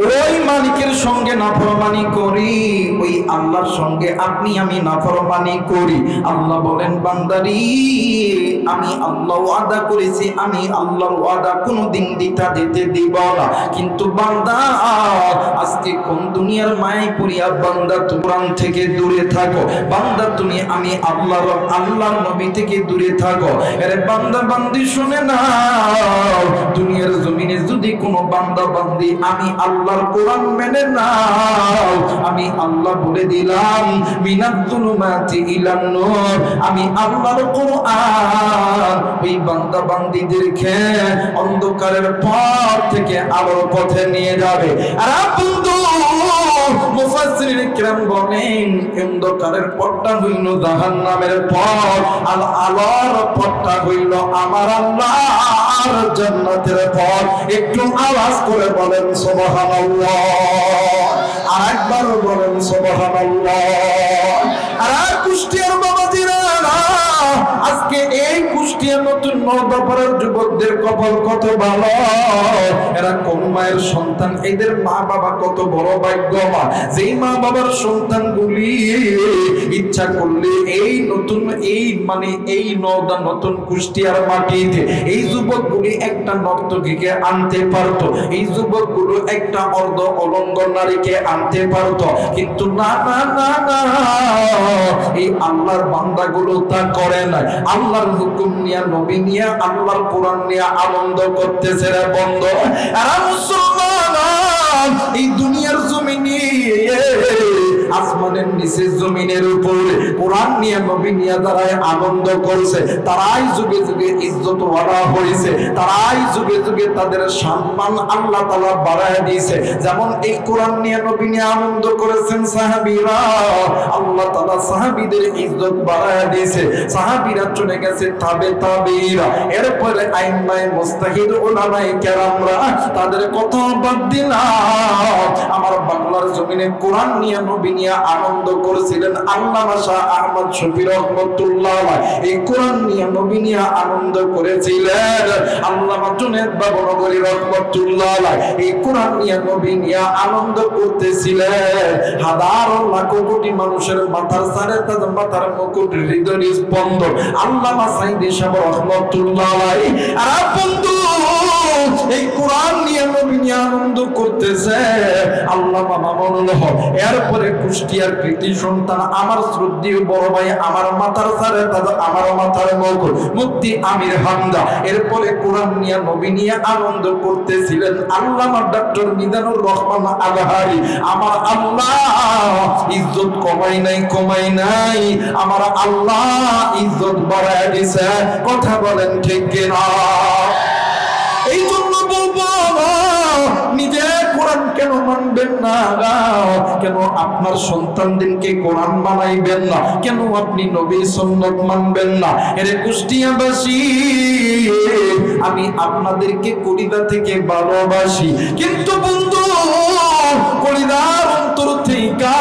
ওই মালিকের সঙ্গে নাফরমানি করি, ওই আল্লাহর সঙ্গে আপনি আমি নাফরমানি করি। আল্লাহ বলেন, বান্দারি আমি আল্লাহ ওয়াদা করেছি, আমি আল্লাহর ওয়াদা কোনোদিন দিতে দিব না। কিন্তু বান্দা আজকে কোন দুনিয়ার মায়ায় পড়িয়া বান্দা কোরআন থেকে দূরে থাকো, বান্দা তুমি আমি আল্লাহর নবী থেকে দূরে থাকো। আরে বান্দা বান্দি শুনে না, দুনিয়ার জমিনে যদি কোনো বান্দা বান্দি আমি আল্লাহর কোরআন মেনে নাও, আমি আল্লাহ বলে দিলাম, মিনাজ যুলুমাতি ইলান নূর, আমি আল্লাহর কোরআন ওই বান্দা বান্দীদেরকে অন্ধকারের পথ থেকে আলোর পথে নিয়ে যাবে। আর বন্ধু, মুফাসসিরিন কিরাম বলেন, অন্ধকারের পথটা হইল জাহান্নামের পথ, আর আলোর পথটা হইল আমার আল্লাহর জান্নাতের পথ। একটু আওয়াজ করে বলেন সুবহানাল্লাহ, আরেকবার বলেন সুবহানাল্লাহ। আর কুষ্টিয়ার বাবাজিরা, আজকে এই কুষ্টিয়ার নতুন নওদাপাড়ার যুবকদের কপাল কত ভালো, এরা কোন মায়ের সন্তান, এদের মা বাবা কত বড় ভাগ্যবান, যেই মা বাবার সন্তানগুলি ইচ্ছা করলে এই নতুন এই নওদা নতুন কুষ্টিয়ার মাটিতে এই যুবকগুলি একটা নর্তকীকে আনতে পারতো, এই যুবকগুলো একটা অর্ধ অলঙ্গ নারীকে আনতে পারতো। কিন্তু না না না না, এই আল্লাহর বান্দাগুলো তা করে না। আল্লাহর হুকুম নিয়ে, নবী নিয়ে, আল্লাহর কোরআন নিয়ে আনন্দ করতেছে রে বন্ধ। আর মুসলমান, এই দুনিয়ার জমিনে আসমানের নিচে জমিনের উপরে কোরআন নিয়ে নবী নিয়ে যারা আনন্দ করছে তারাই যুগে যুগে ইজ্জত ওয়ালা হয়েছে, তারাই যুগে যুগে তাদের সম্মান আল্লাহ তাআলা বাড়ায় দিয়েছে। যেমন এই কোরআন নিয়ে নবী নিয়ে আনন্দ করেছেন সাহাবীরা, আল্লাহ তাআলা সাহাবীদের ইজ্জত বাড়ায় দিয়েছে। সাহাবীরা চলে গেছে তাবেঈরা, এরপরে আইম্মায়ে মুজতাহিদ উলামায়ে কেরামরা, তাদের কথা বাদ দিলাম। আমার বাংলার জমিনে কোরআন নিয়ে নবী নিয়ে আনন্দ করেছিলেন আল্লামা শাহ আহমদ শফি রহমাতুল্লাহ আলাইহি। এই কোরআন নিয়ে নবী নিয়ে আনন্দ করেছিলেন আল্লামা জুনায়েদ বাবনগরী রহমাতুল্লাহ আলাইহি। এই কোরআন নিয়ে নবী নিয়ে আনন্দ করতেছিলেন হাজার লাখ কোটি মানুষের মাথার সারে তাদের মাথার মুকুট, হৃদয়ের স্পন্দন আল্লামা সাইদি সাহেব রহমাতুল্লাহ আলাইহি। আর বন্ধু এই কোরআন নিয়ে নবী নিয়ে আনন্দ করতেছে আল্লামা মামুনুল হক, এরপরে কুষ্টিয়ার কৃতি সন্তান আমার শ্রদ্ধেয় বড় ভাই আমার মাথার সারে তাদের আমার মাথার মুকুট মুফতি আমির হামদা, এরপরে কোরআন নিয়ে নবী নিয়ে আনন্দ করতেছিলেন আল্লামা ডক্টর মিজানুর রহমান আজহারি। আমার আল্লাহ ইজ্জত কমাই নাই, আমার আল্লাহ ইজ্জত বাড়ায় দিছে। কথা বলেন ঠিক কিনা? এই জন্য বলবো নিজে কোরআন কেন মানবেন না? কেন আপনার সন্তানদেরকে কোরআন বানাইবেন না? কেন আপনি নবী সুন্নাত মানবেন না? এর কুষ্টিয়াবাসী আমি আপনাদেরকে কলিজা থেকে ভালোবাসি, কিন্তু বন্ধু কলিজার অন্তর থেকে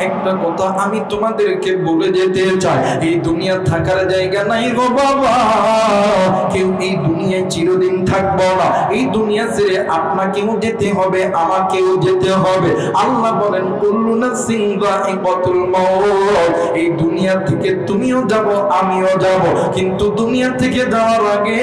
একটা কথা আমি তোমাদেরকে বলে যেতে চাই, এই দুনিয়া থাকার জায়গা নাই গো বাবা। কেউ এই দুনিয়ায় চিরদিন থাকবো না, এই দুনিয়া ছেড়ে আপনাকেও যেতে হবে, আমাকেও যেতে হবে। আল্লাহ বলেন কুল্লু নাফসিন যায়িকাতুল মাউত। এই দুনিয়া থেকে তুমিও যাব আমিও যাব, কিন্তু দুনিয়া থেকে যাওয়ার আগে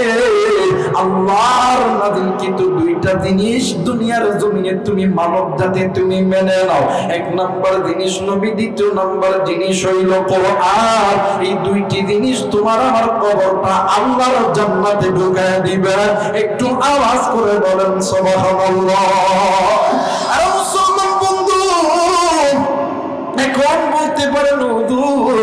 আল্লাহর নাযিলকৃত দুইটা জিনিস দুনিয়ার জমিনে তুমি মানব জাতি তুমি মেনে নাও। এক নাম্বার জিনিস নবী, দ্বিতীয় নাম্বার জিনিস হইল কোরআন। এই দুইটি জিনিস তোমার আমার কবরটা আল্লাহর জান্নাতে ঢুকায় দিবে। একটু আওয়াজ করে বলেন সুবহানাল্লাহ। আর মুসলমান বন্ধু এখন বলতে পারেন হুজুর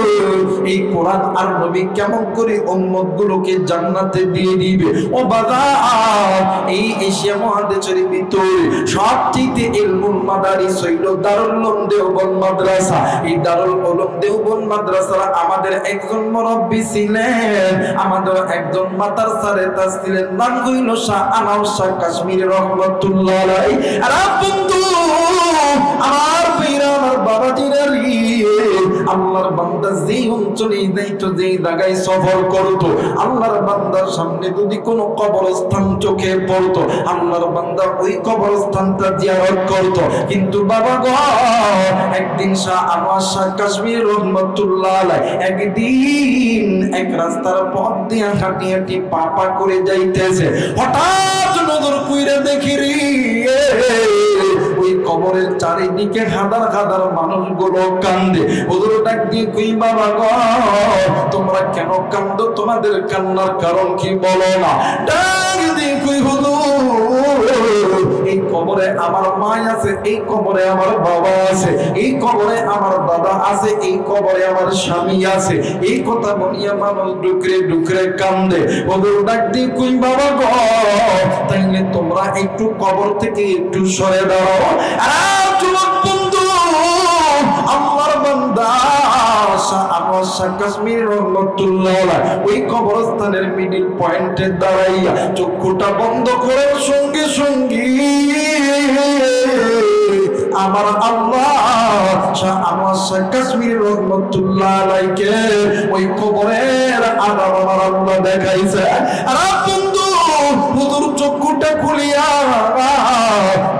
এই কোরআন আর নবী কেমন করে উম্মত গুলোকে জান্নাতে দিয়ে দিবে? ও বাবা, এই এশিয়া মহাদেশের ভিতরে সবচেয়ে ইলমুল মাদারিস হইল দারুল উলুম দেওবন্দ মাদ্রাসা। এই দারুল উলুম দেওবন্দ মাদ্রাসার আমাদের একজন মুরব্বি ছিলেন, আমাদের একজন মাতার সারে তা ছিলেন, নাম হইল শাহ আনোয়ার শাহ কাশ্মীরি রহমাতুল্লাহ আলাইহি। আর বন্ধু আমার পীরা আমার বাবাজিরা আল্লাহর বান্দা যেই অঞ্চলে যাইতো, যেই জায়গায় সফর করতো, আল্লাহর বান্দার সামনে যদি কোনো কবরস্থান চোখে পড়তো, আল্লাহর বান্দা ওই কবরস্থানটা জিয়ারত করতো। কিন্তু বাবা গো, একদিন শাহ আনোয়ার শাহ কাশ্মীরি রহমাতুল্লাহ আলাইহি একদিন এক রাস্তার পথ দিয়ে হাঁটি হাঁটি পা করে যাইতেছে, হঠাৎ নজর কইরা দেখি রে ওই কবরের চারিদিকে হাজার হাজার মানুষগুলো কান্দে। হুজুর ডাক দিয়ে কই বাবা গো তোমরা কেন কান্দো? তোমাদের কান্নার কারণ কি বলো না? ডাক দিয়ে কই হুজুর এই কবরে আমার মা আছে, এই কবরে আমার বাবা আছে, এই কবরে আমার দাদা আছে, এই কবরে আমার স্বামী আছে। এই কথা বলিয়া মানুষ ডুকরে ডুকরে কান্দে। হুজুর ডাক দিয়ে কই বাবা গো তাইলে তোমরা একটু কবর থেকে একটু সরে দাও। আর যুবক বন্ধু আল্লাহর বান্দা শাহ আনোয়ার শাহ কাশ্মীরি রহমাতুল্লাহ আলাইহি ওই কবরস্থানের মিডল পয়েন্টে দাঁড়াইয়া চক্ষুটা বন্ধ করার সঙ্গে সঙ্গে আমার আল্লাহ শাহ আনোয়ার শাহ কাশ্মীরি রহমাতুল্লাহ আলাইহিকে ওই কবরের আযাব আমার আল্লাহ দেখাইছে। আর বন্ধু হুজুর চক্ষুটা খুলিয়া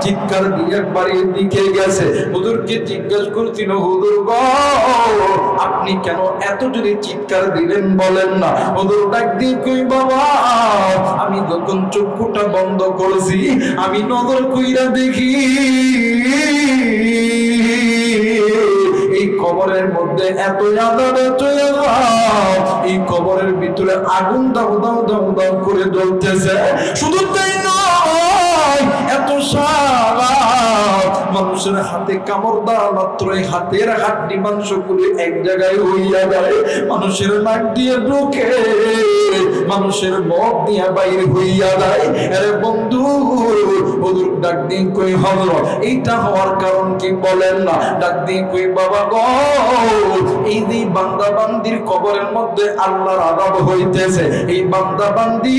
চিৎকার দিয়ে বাড়ির দিকে গেছে। হুজুরকে জিজ্ঞাসা করছিল, হুজুর গো আপনি কেন এত জোরে চিৎকার দিলেন বলেন না? হুজুর ডাক দিয়ে কই বাবা আমি যখন চক্ষুটা বন্ধ করেছি আমি নজর কইরা দেখি এই কবরের মধ্যে এত আযাব, এই কবরের ভিতরে আগুন দাউ দাউ দাউ দাউ করে জ্বলতেছে। শুধু তাই নয়, এত সারা মানুষের হাতে কামড় দেওয়া মাত্রই হাতের হাড্ডি মাংসগুলো এক জায়গায় হইয়া যায়, মানুষের নাক দিয়ে ঢুকে, মানুষের মুখ দিয়ে বাইরে হইয়া যায়। আরে বন্ধু, হুজুর ডাক দিয়ে কই হযরত এইটা হওয়ার কারণ কি বলেন না? ডাক দিয়ে কই বাবা গো, এই যে বান্দা বান্দির কবরের মধ্যে আল্লাহর আযাব হইতেছে, এই বান্দা বান্দি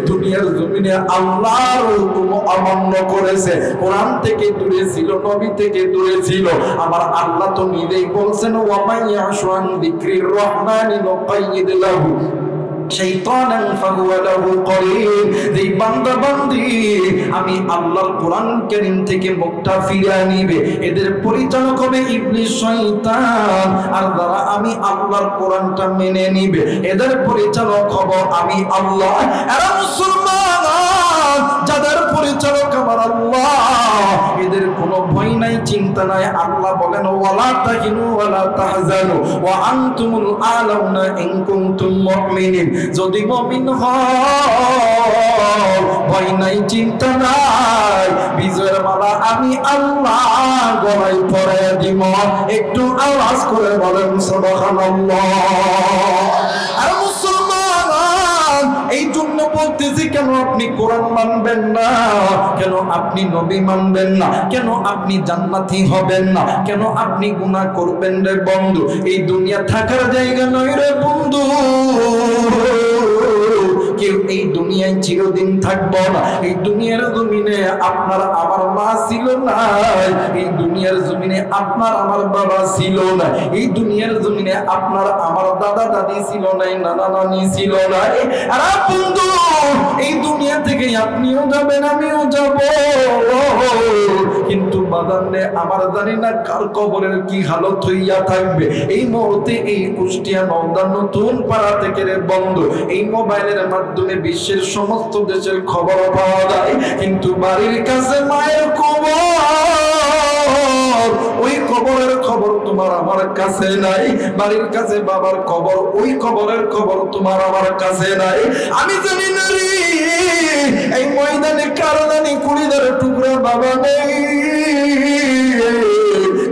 দুনিয়ার জমিনে আল্লাহর হুকুম অমান্য করেছে, কোরআন থেকে দূরে ছিল, নবী থেকে দূরে ছিল। আমার আল্লাহ তো নিজেই বলছেন, ওয়া মাইয়াশু আন যিকরির রহমানি নুকাইয়িদ লাহু শাইতানান ফাহুয়া লাহু করিন। এই বান্দা বান্দি আমি আল্লাহর কোরআন কারীম থেকে মুখটা ফিরিয়ে নিবে, এদের পরিচালক হবে ইবলিস শয়তান। আর যারা আমি আল্লাহর কোরআনটা মেনে নিবে, এদের পরিচালক হব আমি আল্লাহ। এরা মুসলমান যাদের পরিচালক আমার আল্লাহ, এদের কোনো ভয় নাই, চিন্তা নাই। আল্লাহ বলেন, ওয়ালা তাহিনু ওয়ালা তাহজানু ওয়া আনতুমুল আলাউনা ইন কুনতুম মুমিনিন। যদি মুমিন হও, ভয় নাই, চিন্তা নাই, বিজয়ের মালা আমি আল্লাহ গলায় পরাইয়া দিব। একটু আওয়াজ করে বলেন সুবহানাল্লাহ। আর মুসলমান, এই জন্য বলতেছি, কেন আপনি কোরআন মানবেন না? কেন আপনি নবী মানবেন না? কেন আপনি জান্নাতি হবেন না? কেন আপনি গুনাহ করবেন রে বন্ধু? এই দুনিয়া থাকার জায়গা নয় রে বন্ধু। কেউ এই দুনিয়ায় চিরদিন থাকবো না। এই দুনিয়ার জমিনে আপনার আমার মা ছিল না, এই দুনিয়ার জমিনে আপনার আমার বাবা ছিল না, এই দুনিয়ার জমিনে আপনার আমার দাদা দাদি ছিল না, নানা নানি ছিল না। আর বন্ধু, এই দুনিয়া থেকে আপনিও যাবেন, আমিও যাব, কিন্তু বাদানে আমার জানি না কার কবরের কি হালত হইয়া থাকবে। এই মুহূর্তে এই কুষ্টিয়া নওদা নতুন পাড়া থেকে রে বন্ধু, এই মোবাইলের মাধ্যমে বিশ্বের সমস্ত দেশের খবর পাওয়া যায়, কিন্তু বাড়ির কাছে মায়ের কবর, ওই কবরের খবর তোমার আমার কাছে নাই। বাড়ির কাছে বাবার কবর, ওই কবরের খবর তোমার আমার কাছে নাই। আমি জানি না রে, এই ময়দানে কারদানি কুড়িদার টুকরা বাবা নেই,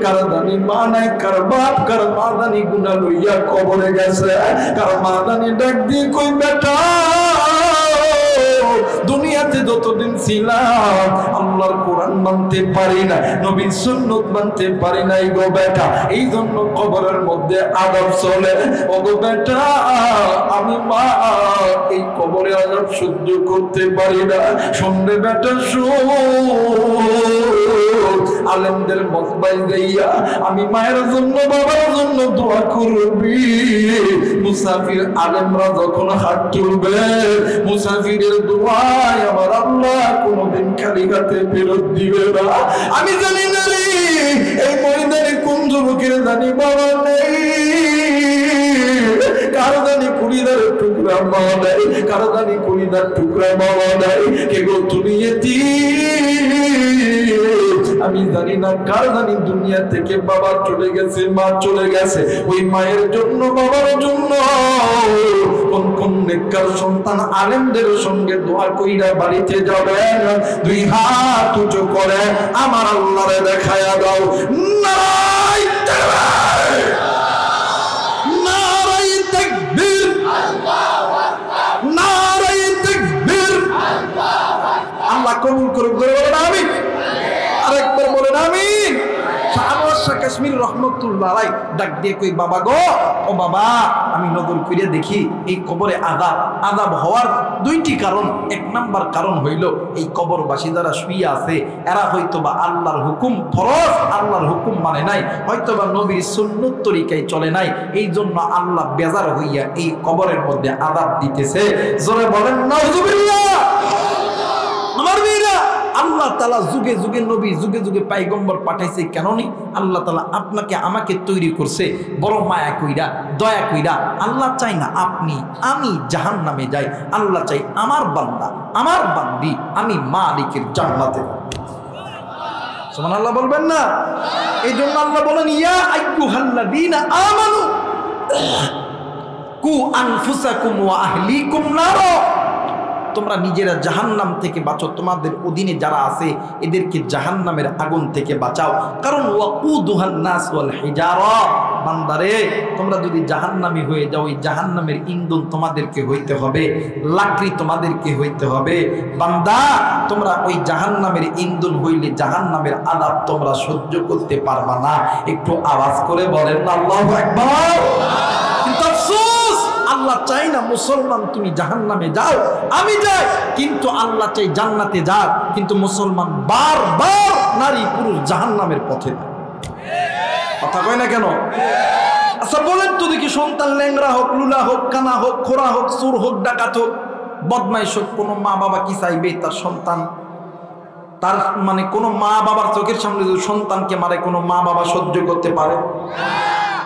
কারদানি মা নাই, কার বাপ কার মাদানি গুনা লইয়া কবরে গেছে, কার মাদানি ডাক দিয়ে কই বেটা, দুনিয়াতে যতদিন ছিলাম আল্লাহর কোরআন মানতে পারি না, নবীর সুন্নাত মানতে পারি নাই গো বেটা, এই জন্য কবরের মধ্যে আযাব চলে। ও গো বেটা, আমি মা এই কবরে আযাব সহ্য করতে পারি না। শুনবে বেটা, শোন, আলেমদের মজবাই যাইয়া আমি মায়ের জন্য বাবার জন্য দোয়া করবি। মুসাফির আলেমরা যখন হাত তুলবে, মুসাফিরের দোয়ায় আমার আল্লাহ কোনদিন খালি হাতে ফেরত দিবে না। আমি জানি না রে, এই ময়দানে কোন যুবকের জানি বাবা নেই, কারো জানি কুড়িদার টুকরা বাবা নেই, কারো জানি কুড়িদার টুকরা বাবা নেই, কে গো তুমি আমি জানি না কার জানি দুনিয়া থেকে বাবা চলে গেছে, মা চলে গেছে। ওই মায়ের জন্য, বাবার জন্য কোন কোন নেককার সন্তান আলেমদের সঙ্গে দোয়া কইরা বাড়িতে যাবেন, দুই হাত উঁচু করে আমার আল্লাহরে দেখায়া দাও। নারায়ে তাকবীর, নারায়ে তাকবীর, নারায়ে তাকবীর। আল্লাহ কবুল করুক, বলেন আমিন। আরেকবার বলেন আমিন। কাশ্মীর রহমতুল্লাহ আলাইহি ডাক দিয়ে কই বাবা গো, ও বাবা, আমি নজর করে দেখি এই কবরে আযাব হওয়ার দুইটি কারণ। এক নাম্বার কারণ হইল, এই কবরবাসী যারা শুয়ে আছে এরা হয়তোবা আল্লাহর হুকুম ফরজ, আল্লাহর হুকুম মানে নাই, হয়তোবা নবীর সুন্নাত তরিকায় চলে নাই, এই জন্য আল্লাহ বেজার হইয়া এই কবরের মধ্যে আযাব দিতেছে। জোরে বলেন নাউজুবিল্লাহ। আমার মেয়েরা, আল্লাহ তাআলা যুগে যুগে নবী, যুগে যুগে পয়গম্বর পাঠাইছে কেন নি? আল্লাহ তাআলা আপনাকে আমাকে তৈরি করছে বড় মায়া কইরা, দয়া কইরা। আল্লাহ চাই না আপনি আমি জাহান্নামে যাই, আল্লাহ চাই আমার বান্দা, আমার বান্দি আমি মালিকের জান্নাতে। সুবহানাল্লাহ বলবেন না? এই জন্য আল্লাহ বলেন, ইয়া আইয়ুহাল্লাযীনা আমানু কু আনফুসাকুম ওয়া আহলিকুম নার। তোমরা নিজেরা জাহান্নাম থেকে বাঁচো, তোমাদের অধীনে যারা আছে এদেরকে জাহান্নামের আগুন থেকে বাঁচাও। কারণ ওয়াকুদুহান নাস ওয়াল হিজারা, বান্দারে তোমরা যদি জাহান্নামী হয়ে যাও, ওই জাহান্নামের ইন্ধন তোমাদেরকে হইতে হবে, লাকড়ি তোমাদেরকে হইতে হবে। বান্দা তোমরা ওই জাহান্নামের ইন্ধন হইলে জাহান্নামের আযাব তোমরা সহ্য করতে পারবা না। একটু আওয়াজ করে বলেন আল্লাহু আকবার। কিন্তু আফসোস, আল্লাহ চাই না মুসলমান তুমি জাহান্নামে যাও, আমি যাই, কিন্তু আল্লাহ চাই জান্নাতে যাও। কিন্তু মুসলমান বারবার নারী পুরুষ জাহান্নামের পথে। কথা কয় না কেন? আচ্ছা বলেন তো দেখি, সন্তান ল্যাংরা হোক, লুলা হোক, কানা হোক, খোরা হোক, চোর হোক, ডাকাত হোক, বদমাইশ হোক, কোনো মা বাবা কি চাইবে তার সন্তান, তার মানে কোনো মা বাবার চোখের সামনে যদি সন্তানকে মারে কোনো মা বাবা সহ্য করতে পারে?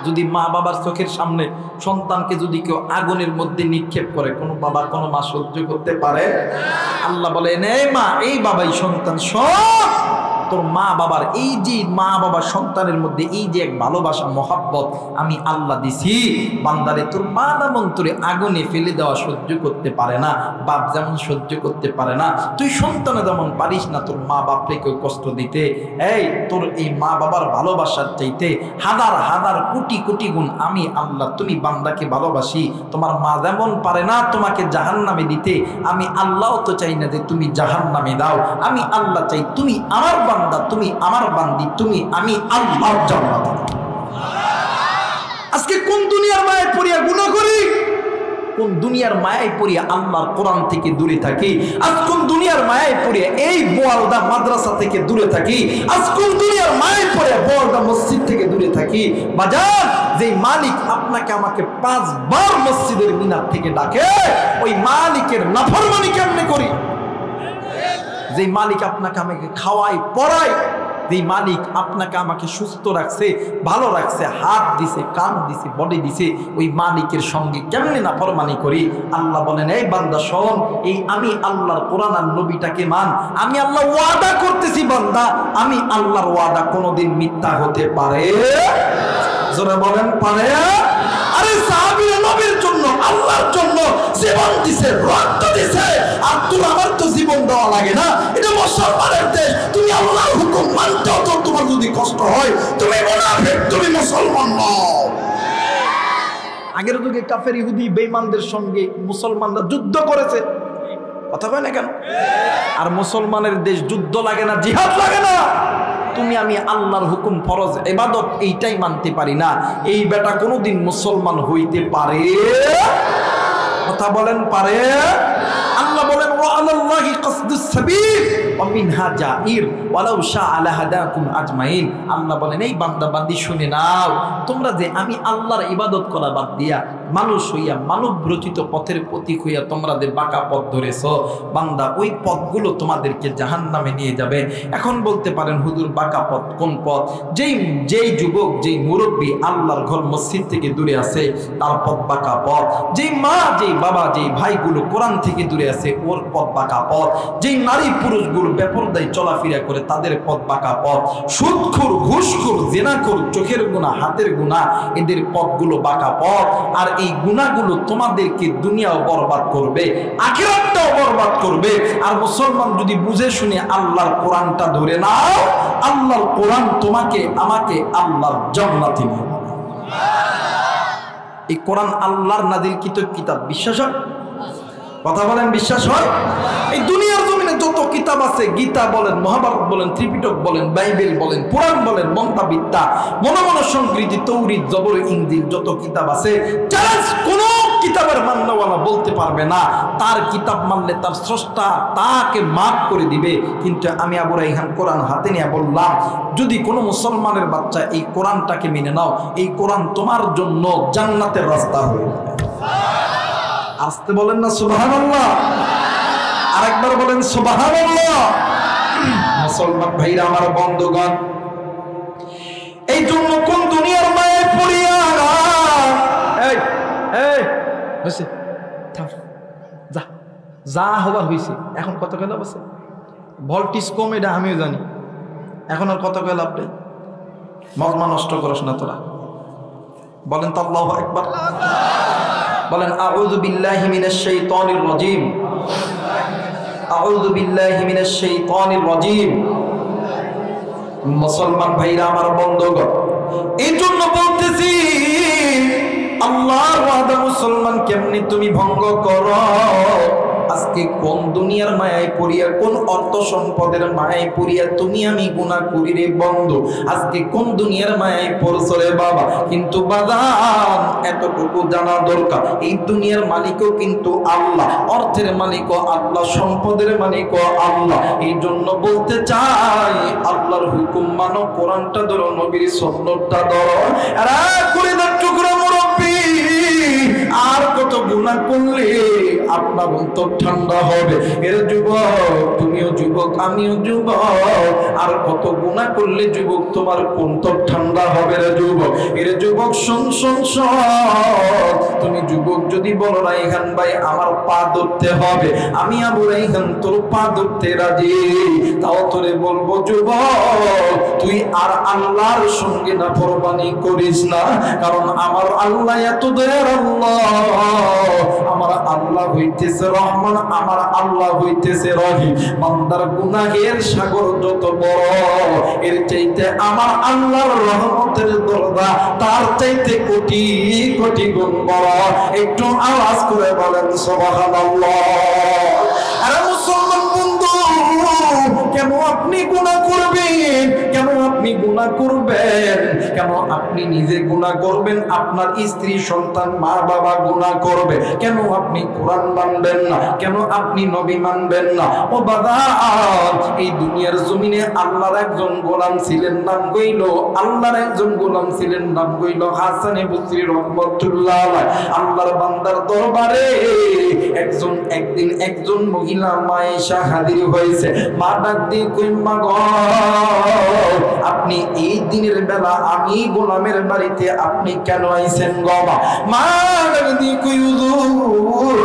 যদি মা বাবার চোখের সামনে সন্তানকে যদি কেউ আগুনের মধ্যে নিক্ষেপ করে কোনো বাবা কোনো মা সহ্য করতে পারে? আল্লাহ বলেন, এই মা, এই বাবাই সন্তান, সব তোর মা বাবার এই যে মা বাবার সন্তানের মধ্যে এই যে এক ভালোবাসা মহাব্বত আমি আল্লাহ দিছি, বান্দারে তোর মা যেমন তোরে আগুনে ফেলে দেওয়া সহ্য করতে পারে না, বাপ যেমন সহ্য করতে পারে না, তুই সন্তানে যেমন পারিস না তোর মা বাপরে কেউ কষ্ট দিতে। এই তোর এই মা বাবার ভালোবাসার চাইতে হাজার হাজার কোটি কোটি গুণ আমি আল্লাহ তুমি বান্দাকে ভালোবাসি। তোমার মা যেমন পারে না তোমাকে জাহান্নামে দিতে, আমি আল্লাহ তো চাই না যে তুমি জাহান্নামে দাও। আমি আল্লাহ চাই তুমি আমার বান্দা, তুমি আমার বান্দি, তুমি আমি আল্লাহর জান্নাত। আজকে কোন দুনিয়ার মায়ায় পড়িয়া গুনাহ করি, কোন দুনিয়ার মায়ায় পড়িয়া আল্লাহর কোরআন থেকে দূরে থাকি, আজ কোন দুনিয়ার মায়ায় পড়িয়া এই বোয়ালদা মাদ্রাসা থেকে দূরে থাকি, আজ কোন দুনিয়ার মায়ায় পড়িয়া বোয়ালদা মসজিদ থেকে দূরে থাকি। বাজার যে মালিক আপনাকে আমাকে 5 বার মসজিদের মিনার থেকে ডাকে, ওই মালিকের নাফরমানি কেমনে করি? যে মালিক আপনাকে আমাকে খাওয়াই পড়ায়, যে মালিক আপনাকে আমাকে সুস্থ রাখছে, ভালো রাখছে, হাত দিছে, কান দিছে, বডি দিছে, ওই মালিকের সঙ্গে কেমনে নাফরমানি করি? আল্লাহ বলেন, এই বান্দা শোন, এই আমি আল্লাহর কোরআন আর নবীটাকে মান। আমি আল্লাহ ওয়াদা করতেছি বান্দা, আমি আল্লাহর ওয়াদা কোনোদিন মিথ্যা হতে পারে? জোরে বলেন পারে? আরে সাহাবীরা নবীর জন্য আল্লাহর জন্য জীবন দিছে, রক্ত দিছে, আর তোর আমার তো জীবন দেওয়া লাগে না? এটা মুসলমানের দেশ, তুমি আল্লাহর হুকুম মানতে তো তোমার যদি কষ্ট হয় তুমি মুনাফিক, তুমি মুসলমান নও। আগের যুগে কাফের ইহুদি বেঈমানদের সঙ্গে মুসলমানরা যুদ্ধ করেছে, কথা কয় না কেন? আর মুসলমানের দেশ যুদ্ধ লাগে না, জিহাদ লাগে না। তুমি আমি আল্লাহর হুকুম ফরজ ইবাদত এইটাই মানতে পারি না, এই বেটা কোনোদিন মুসলমান হইতে পারে? কথা বলেন পারে? আল্লাহ বলেন, ওয়া আলাল্লাহি কাসদুস সাবিল ওয়া মিনহা জাইর ওয়ালাউ শাআ লাহাদাকুম আজমাইন। আল্লাহ বলেন, এই বান্দা বান্দি শুনে নাও, তোমরা যে আমি আল্লাহর ইবাদত করা বাদ দিয়া মানুষ হইয়া মানব রচিত পথের প্রতীক হইয়া তোমরা যে বাঁকা পথ ধরেছ, বান্দা ওই পথগুলো তোমাদেরকে জাহান্নামে নিয়ে যাবে। এখন বলতে পারেন, হুজুর বাঁকা পথ কোন পথ? যেই যুবক, যেই মুরব্বী আল্লাহর ঘর মসজিদ থেকে দূরে আছে তার পথ বাঁকা পথ। যেই মা, যেই বাবা, যেই ভাইগুলো কোরআন থেকে দূরে আছে ওর পথ বাঁকা পথ। যেই নারী পুরুষগুলো বেপরদায় চলাফেরা করে তাদের পথ বাঁকা পথ। সুদখোর, ঘুষখোর, জিনাখোর, চোখের গুনাহ, হাতের গুনাহ, এদের পথগুলো বাঁকা পথ। আর এই গুনাহগুলো তোমাদেরকে দুনিয়াও বরবাদ করবে, আখিরাতটাও বরবাদ করবে। আর মুসলমান যদি বুঝে শুনে আল্লাহর কোরআনটা ধরে নাও, আল্লাহর কোরআন তোমাকে আমাকে আল্লাহর জান্নাতে নিয়ে যাবে। এই কোরআন আল্লাহর নাযিলকৃত কিতাব, বিশ্বাস হয়? কথা বলেন, বিশ্বাস হয়? এই দুনিয়ার জমিনে যত কিতাব আছে, গীতা বলেন, মহাভারত বলেন, ত্রিপিটক বলেন, বাইবেল বলেন, পুরাণ বলেন, মন্ত্রবিদ্যা, মনোমন সংকৃতি, তৌরিত, জবর, ইনজিল, যত কিতাব আছে, চ্যালেঞ্জ, কোন কিতাবের মাননেওয়ালা বলতে পারবে না তার কিতাব মানলে তার স্রষ্টা তাকে মাফ করে দিবে। কিন্তু আমি আবু রাইহান কোরআন হাতে নিয়ে বললাম, যদি কোনো মুসলমানের বাচ্চা এই কোরআনটাকে মেনে নাও, এই কোরআন তোমার জন্য জান্নাতের রাস্তা হয়ে যাবে। আসতে বলেন না সুবহানাল্লাহ? আরেকবার বলেন সুবহানাল্লাহ। মুসলমান ভাইরা আমার, বন্ধুগণ, এই জন্য কোন দুনিয়ার মায়ে পড়িয়া না, এই এই হইছে, যা যা হবার হইছে, এখন কত কয় লাভ আছে? ভোল্টেজ কম, এটা আমিও জানি, এখন আর কত কয় লাভ নেই। মজমা নষ্ট করস না তোরা। বলেন তো আল্লাহু আকবার। বলেন আউযু বিল্লাহি মিনাশ শাইতানির রাজীম। আউযু বিল্লাহি মিনাশ শাইতানির রাজীম। মুসলমান ভাইরা আমার বন্ধুগণ, এই জন্য বলতেছি আল্লাহর ওয়াদা মুসলমান কেমনি তুমি ভঙ্গ করো? আজকে কোন দুনিয়ার মায়ায় পড়িয়া, কোন অর্থ সম্পদের মায়ায় পড়িয়া তুমি আমি গুনাহ করি রে বন্ধু? আজকে কোন দুনিয়ার মায়ায় পড়ছো রে বাবা? কিন্তু বাজান এতটুকু জানা দরকার, এই দুনিয়ার মালিকও কিন্তু আল্লাহ, অর্থের মালিকও আল্লাহ, সম্পদের মালিকও আল্লাহ। এই জন্য বলতে চাই আল্লাহর হুকুম মানো, কোরআনটা ধরো, নবীর সুন্নাতটা ধরো। এরা করে দাও টুকরা মুরব্বি, আর কত গুনাহ করলে আপনার অন্তর ঠান্ডা হবে? এর যুবক, তুমিও যুবক, আমিও যুবক, আর কত গুনাহ করলে যুবক তোমার অন্তর ঠান্ডা হবে রে যুবক? এর যুবক শোন শোন শোন, তুমি যুবক যদি বলো রাইহান ভাই আমার পা ধরতে হবে, আমি আবু রাইহান তোর পা ধরতে রাজি, তাও তোরে বলবো যুবক তুই আর আল্লাহর সঙ্গে নাফরমানি করিস না, কারণ আমার আল্লাহ এত দয়ার আল্লাহ, আমার আল্লাহ হইতেছে রহমান, আমার আল্লাহ হইতেছে রহিম। বান্দার গুনাহের সাগর যত বড়, এর চাইতে আমার আল্লাহর রহমতের দরজা তার চাইতে কোটি কোটি গুণ বড়। একটু আওয়াজ করে বলেন সুবহানাল্লাহ। আরে মুসলমান বন্ধু, কেন আপনি গুনাহ করবেন? কেন আপনি গুনাহ করবেন? কেন আপনি নিজে গুনাহ করবেন? আপনার স্ত্রী, সন্তান, মা বাবা গুনাহ করবে, কেন আপনি কোরআন মানবেন না? কেন আপনি নবী মানবেন না? ও বাবা, এই দুনিয়ার জমিনে আল্লাহর একজন গোলাম ছিলেন, নাম কইল, আল্লাহর একজন গোলাম ছিলেন, নাম কইল হাসান বসরি রাহমাতুল্লাহ আলাইহি। আল্লাহর বান্দার দরবারে একদিন একজন মহিলা মায়েশা হাজির হয়েছে। মা ডাক দিয়ে কই, মা গো, আপনি এই দিনের বেলা আমি গোলামের বাড়িতে আপনি কেন আইছেন গো? মা ডাক দিয়ে কই, হুজুর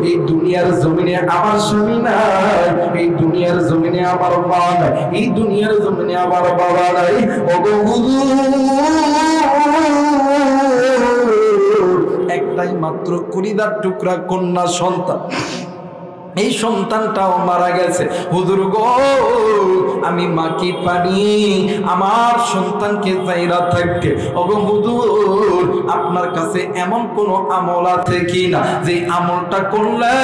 এই দুনিয়ার জমিনে আমার স্বামী নাই, এই দুনিয়ার জমিনে আমার মা নাই, এই দুনিয়ার জমিনে আমার বাবা নাই, ওগো হুজুর একটাই মাত্র কলিজার টুকরা কন্যা সন্তান, এই সন্তানটাও মারা গেছে। হুজুর গো, আমি মাকে পানি আমার সন্তানকে চাইরা থাকতে। ওগো হুজুর, আপনার কাছে এমন কোন আমল আছে কিনা যে আমলটা করলে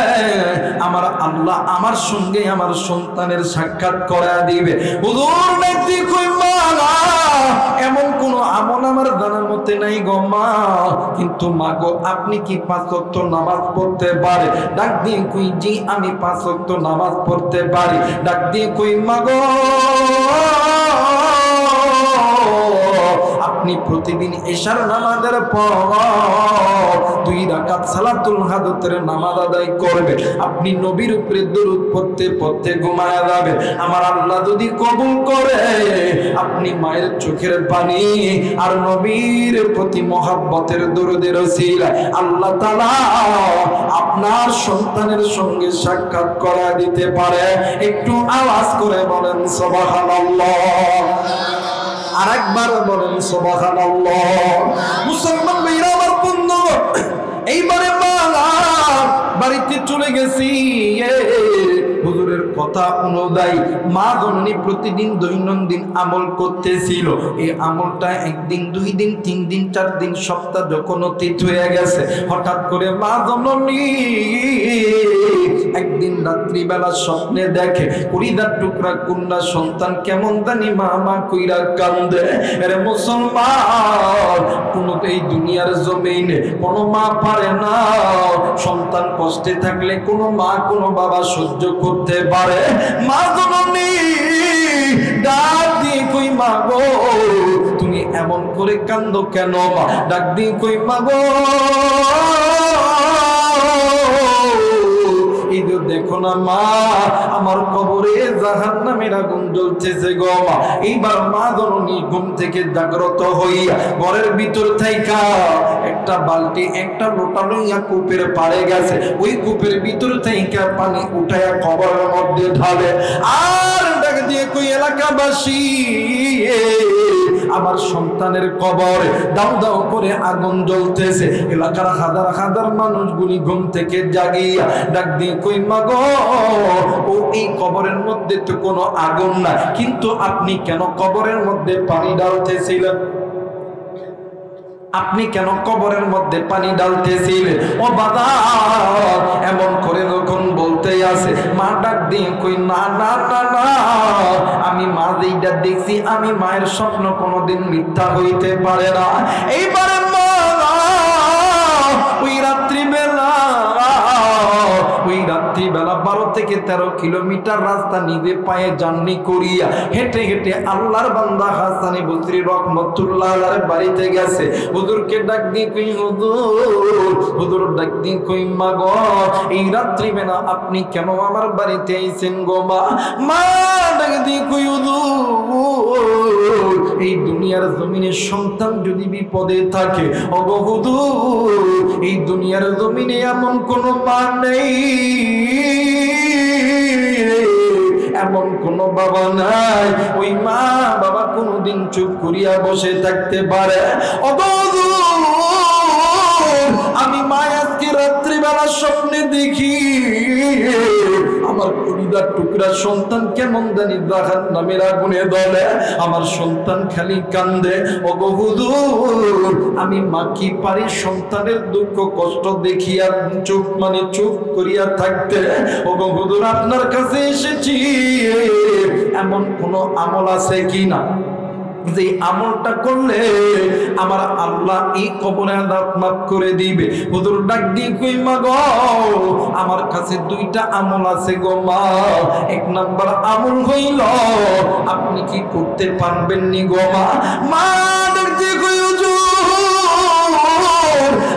আমার আল্লাহ আমার সঙ্গে আমার সন্তানের সাক্ষাৎ করা দিবে? হুজুর নাকি কই, মা এমন কোন আমল আমার জানার মতে নাই গো মা, কিন্তু মা গো আপনি কি 5 ওয়াক্ত নামাজ পড়তে পারে? ডাক দিয়ে কই, জি আমি 5 ওয়াক্ত নামাজ পড়তে পারি। ডাক দিয়ে কই, মা গো আপনি প্রতিদিন এশার নামাজের পর 2 রাকাত সালাতুল হাজতের নামাজ আদায় করবেন, আপনি নবীর উপরে দরুদ পড়তে পড়তে ঘুমায়া যাবেন। আমার আল্লাহ যদি কবুল করে, আপনি মায়ের চোখের পানি আর নবীর প্রতি মহব্বতের দরুদের ওসিলায় আল্লাহ তাআলা আপনার সন্তানের সঙ্গে সাক্ষাৎ করা দিতে পারে। একটু আওয়াজ করে বলেন সুবহানাল্লাহ। আরেকবার বলেন সুবহানাল্লাহ। মুসলমান ভাইরা আমার বন্ধু, এইবারে মালা বাড়িতে চলে গেছি। হুজুরের কথা অনুযায়ী মা জননী প্রতিদিন দৈনন্দিন আমল করতেছিল। এই আমলটা 1 দিন 2 দিন 3 দিন 4 দিন সপ্তাহ যখন অতীত হয়ে গেছে, হঠাৎ করে মা জননী একদিন রাত্রিবেলা স্বপ্নে দেখে কলিজার টুকরা কন্যা সন্তান কেমন জানি মা মা কইরা কান্দে। আরে মুসলমান, কোন এই দুনিয়ার জমিনে কোন মা পারে না সন্তান কষ্টে থাকলে কোন মা কোন বাবা সহ্য করতে পারে? মা জননী ডাক দিয়ে কই, মা গো তুমি এমন করে কান্দো কেন? মা ডাক দিয়ে কই, মা গো দেখো না মা, আমার কবরে জাহান্নামের আগুন জ্বলতেছে গো মা। এইবার মা জননী ঘুম থেকে জাগ্রত হইয়া ঘরের ভিতর থাইকা একটা বালতি একটা লোটা লইয়া কূপের পাড়ে গেছে। ওই কূপের ভিতর থাইকা পানি উঠাইয়া কবরের মধ্যে ঢালে। আর ডাক দিয়ে কই, এলাকাবাসী আমার সন্তানের কবরে দাউ দাউ করে আগুন জ্বলতেছে। এলাকার হাজার হাজার মানুষগুলি ঘুম থেকে জাগিয়া ডাক দিয়ে কই মা গো, ও এই কবরের মধ্যে তো কোনো আগুন না, কিন্তু আপনি কেন কবরের মধ্যে পানি ঢালতেছিলেন? আপনি কেন কবরের মধ্যে পানি ঢালতেছিলেন? ও বাবা, এমন করে যখন বলতে আসে, মা ডাক দিয়ে কই না না না না, আমি মা যেইটা দেখছি, আমি মায়ের স্বপ্ন কোনোদিন মিথ্যা হইতে পারে না। এইবারে মা ওই রাত্রিবেলা 12 থেকে 13 কিলোমিটার রাস্তা নিজে পায়ে জার্নি করিয়া হেঁটে হেঁটে আল্লাহর বান্দা হাসান বসরি রহমাতুল্লাহ আলাইহির বাড়িতে গেছে। হুজুরকে ডাক দিয়ে কই হুজুর ডাক দিয়ে কই মা গো, এই রাত্রিবেলা আপনি কেন আমার বাড়িতে আইছেন গো মা? মা ডাক দিয়ে কই হুজুর, এই দুনিয়ার জমিনে সন্তান যদি বিপদে থাকে, ওগো হুজুর, এই দুনিয়ার জমিনে এমন কোন মা নেই, এমন কোন বাবা নাই, ওই মা বাবা কোনদিন চুপ করিয়া বসে থাকতে পারে। আমি মা আজকে রাত্রিবেলা স্বপ্নে দেখি আমার কলিজার টুকরা সন্তান কেমন জানি জাহান্নামের আগুনে জ্বলে, আমার সন্তান খালি কান্দে। ওগো হুজুর, আমি মা কি পারি সন্তানের দুঃখ কষ্ট দেখিয়া চুপ করিয়া থাকতে? ওগো হুজুর, আপনার কাছে এসেছি, এমন কোন আমল আছে কিনা যে আমলটা করলে আমার আল্লাহ এই কবরে আযাব মাফ করে দিবে? হুজুর ডাক দিয়ে কই মা গো, আমার কাছে 2টা আমল আছে গো মা। 1 নাম্বার আমল হইল, আপনি কি করতে পারবেন নি গো মা? মা ডাক দিয়ে কই হুজুর,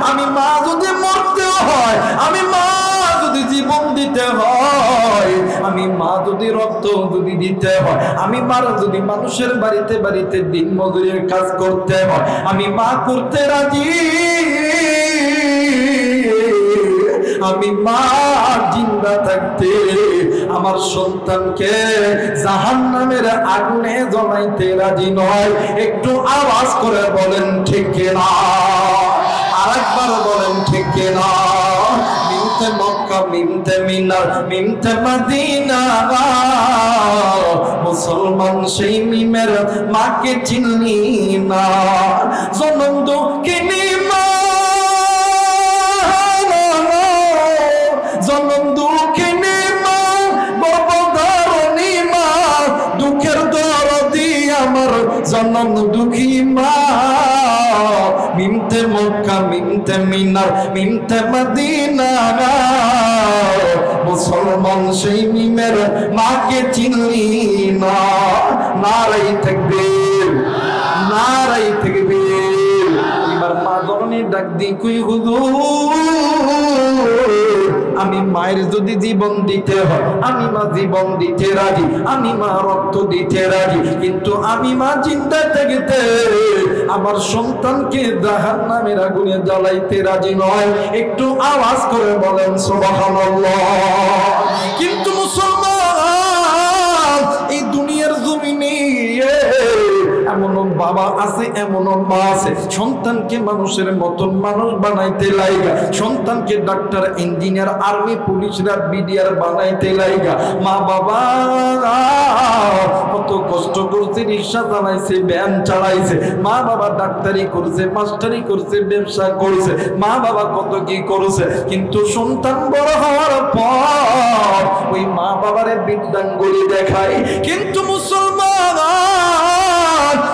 আমি মা যদি মরতে হয়, আমি মা যদি জীবন দিতে হয়, আমি মা যদি রক্ত যদি দিতে হয়, আমি মার যদি মানুষের বাড়িতে বাড়িতে দিন মজুরির কাজ করতে হয়, আমি মা করতে রাজি। আমি মা জিন্দা থাকতে আমার সন্তানকে জাহান্নামের আগুনে জ্বলাইতে রাজি নয়। একটু আওয়াজ করে বলেন ঠিক না, আরেকবার বলেন ঠিক না। মিমতে মক্কা, মিমতে মিনার, মিমতে মদিনা, মুসলমান সেই মিমের মাকে চিনলি না। জনম দুঃখিনী মা, জনম দুঃখিনী মা, গর্ভধারিণী মা, দুঃখের দরদি আমার জনম দুঃখী মা। মিমতে মক্কা, মিমতে মিনার, মিমতে মদিনা, মুসলমান সেই মিমের মাকে চিনলি না। নারাই তাকবীর, নারাই তাকবীর। এবার মা জননী ডাক দিয়ে কই হুজুর, আমি মায়ের যদি জীবন দিতে হয়, আমি মা জীবন দিতে রাজি, আমি মা রক্ত দিতে রাজি, কিন্তু আমি মা চিন্তা থাকতে আমার সন্তানকে জাহান্নামের আগুনে জ্বালাইতে রাজি নয়। একটু আওয়াজ করে বলেন সুবহানাল্লাহ। কিন্তু মুসলমান, এই দুনিয়ার জমিনে এমন বাবা আছে, এমন মা আছে, সন্তানকে মানুষের মতন মানুষ বানাইতে লাইগা, সন্তানকে ডাক্তার, ইঞ্জিনিয়ার, আর্মি, পুলিশরা, বিডিআর বানাইতে লাইগা মা বাবা কত কষ্ট করছে, রিক্সা চালাইছে, ভ্যান চালাইছে, মা বাবা ডাক্তারি করছে, মাস্টারি করছে, ব্যবসা করছে, মা বাবা কত কি করছে, কিন্তু সন্তান বড় হওয়ার পর ওই মা বাবারে বৃদ্ধাঙ্গুলি দেখায়। কিন্তু মুসলমান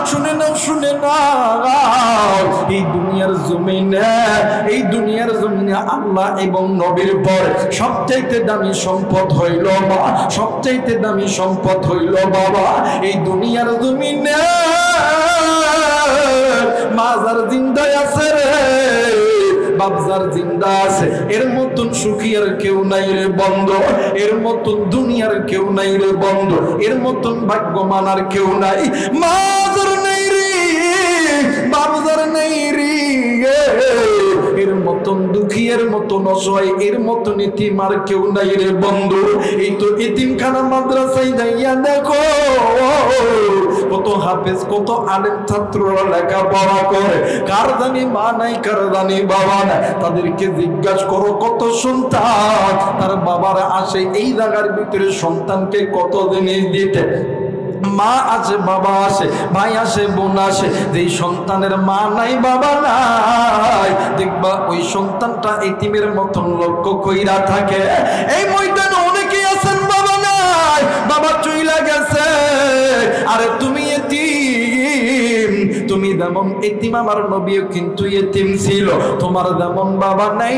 শুনে নাও, শুনে নাও, এই দুনিয়ার জমিনে, এই দুনিয়ার জমিনে আল্লাহ এবং নবীর পর সবচাইতে দামি সম্পদ হইল মা, সবচাইতে দামি সম্পদ হইল বাবা। এই দুনিয়ার জমিনে মাজার জিন্দা আছে রে, বাপজার জিন্দা আছে, এর মতন সুখী আর কেউ নাই রে বন্ধ, এর মতন দুনিয়ার কেউ নাই রে বন্ধ, এর মতন ভাগ্যমান আর কেউ নাই। মাজার নেই রে, বাপজার নেই রে, এর মতন দুঃখী দুনিয়ার মতো নসয় এর মতো নীতিম আর কেউ নাই রে বন্ধু। এই তো এতিমখানা মাদ্রাসায় যাইয়া দেখো কত হাফেজ কত আলেম ছাত্ররা লেখাপড়া করে, কার জানি মা নাই কার জানি বাবা নাই। তাদেরকে জিজ্ঞাসা করো কত সন্তান তার বাবার আসে এই জায়গার ভিতরে সন্তানকে কত জিনিস দিতে। মা আছে বাবা আসে ভাই আসে বোন আসে, যেই সন্তানের মা নাই বাবা নাই দেখবা ওই সন্তানটা এতিমের মতন লক্ষ্য কইরা থাকে। এই ময়দানে অনেকেই আছেন বাবা নাই বাবা চইলা গেছে, আরে তুমি এতিম, তুমি যেমন এতিম আমার নবীও কিন্তু এতিম ছিল, তোমার যেমন বাবা নাই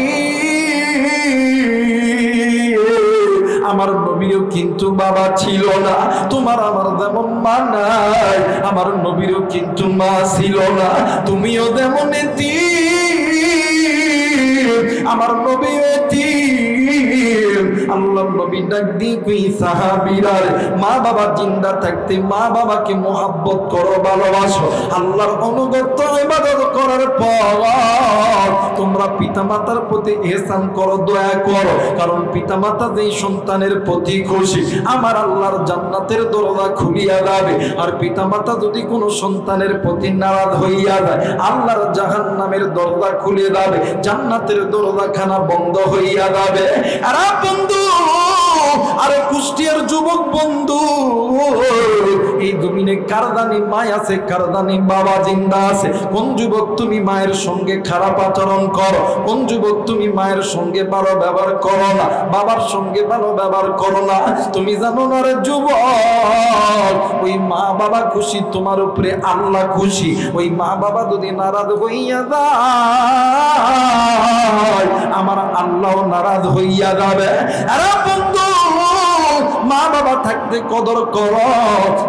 আমার নবীরও কিন্তু বাবা ছিল না, তোমার আমার যেমন মা নাই আমার নবীরও কিন্তু মা ছিল না, তুমিও যেমন এতিম আমার নবীও এতিম। আল্লাহর নবী ডাক দিয়ে কই সাহাবীরা মা বাবা জিন্দা থাকতে মা বাবাকে মোহাব্বত করো ভালোবাসো, আল্লাহর অনুগত ইবাদত করার পর তোমরা পিতামাতার প্রতি ইহসান করো দয়া করো, কারণ পিতামাতা যেই সন্তানের প্রতি খুশি আমার আল্লাহর জান্নাতের দরজা খুলিয়া যাবে। আর পিতামাতা যদি কোনো সন্তানের প্রতি নারাজ হইয়া যায় আল্লাহর জাহান্নামের দরজা খুলে যাবে, জান্নাতের দরজাখানা বন্ধ হইয়া যাবে। আর বন্ধু আরে কুষ্টিয়ার যুবক বন্ধু, এই জমিনে কারদানি মায় আছে কারদানি বাবা জিন্দা আছে। কোন যুবক তুমি মায়ের সঙ্গে খারাপ আচরণ করো, কোন যুবক তুমি মায়ের সঙ্গে ভালো ব্যবহার করো না, বাবার সঙ্গে ভালো ব্যবহার করো না? তুমি জানো না রে যুবক, ওই মা বাবা খুশি তোমার উপরে আল্লাহ খুশি, ওই মা বাবা যদি নারাজ হইয়া যায় আমার আল্লাহ নারাজ হইয়া যাবে। আরে বন্ধু মা বাবা থাকতে কদর করো,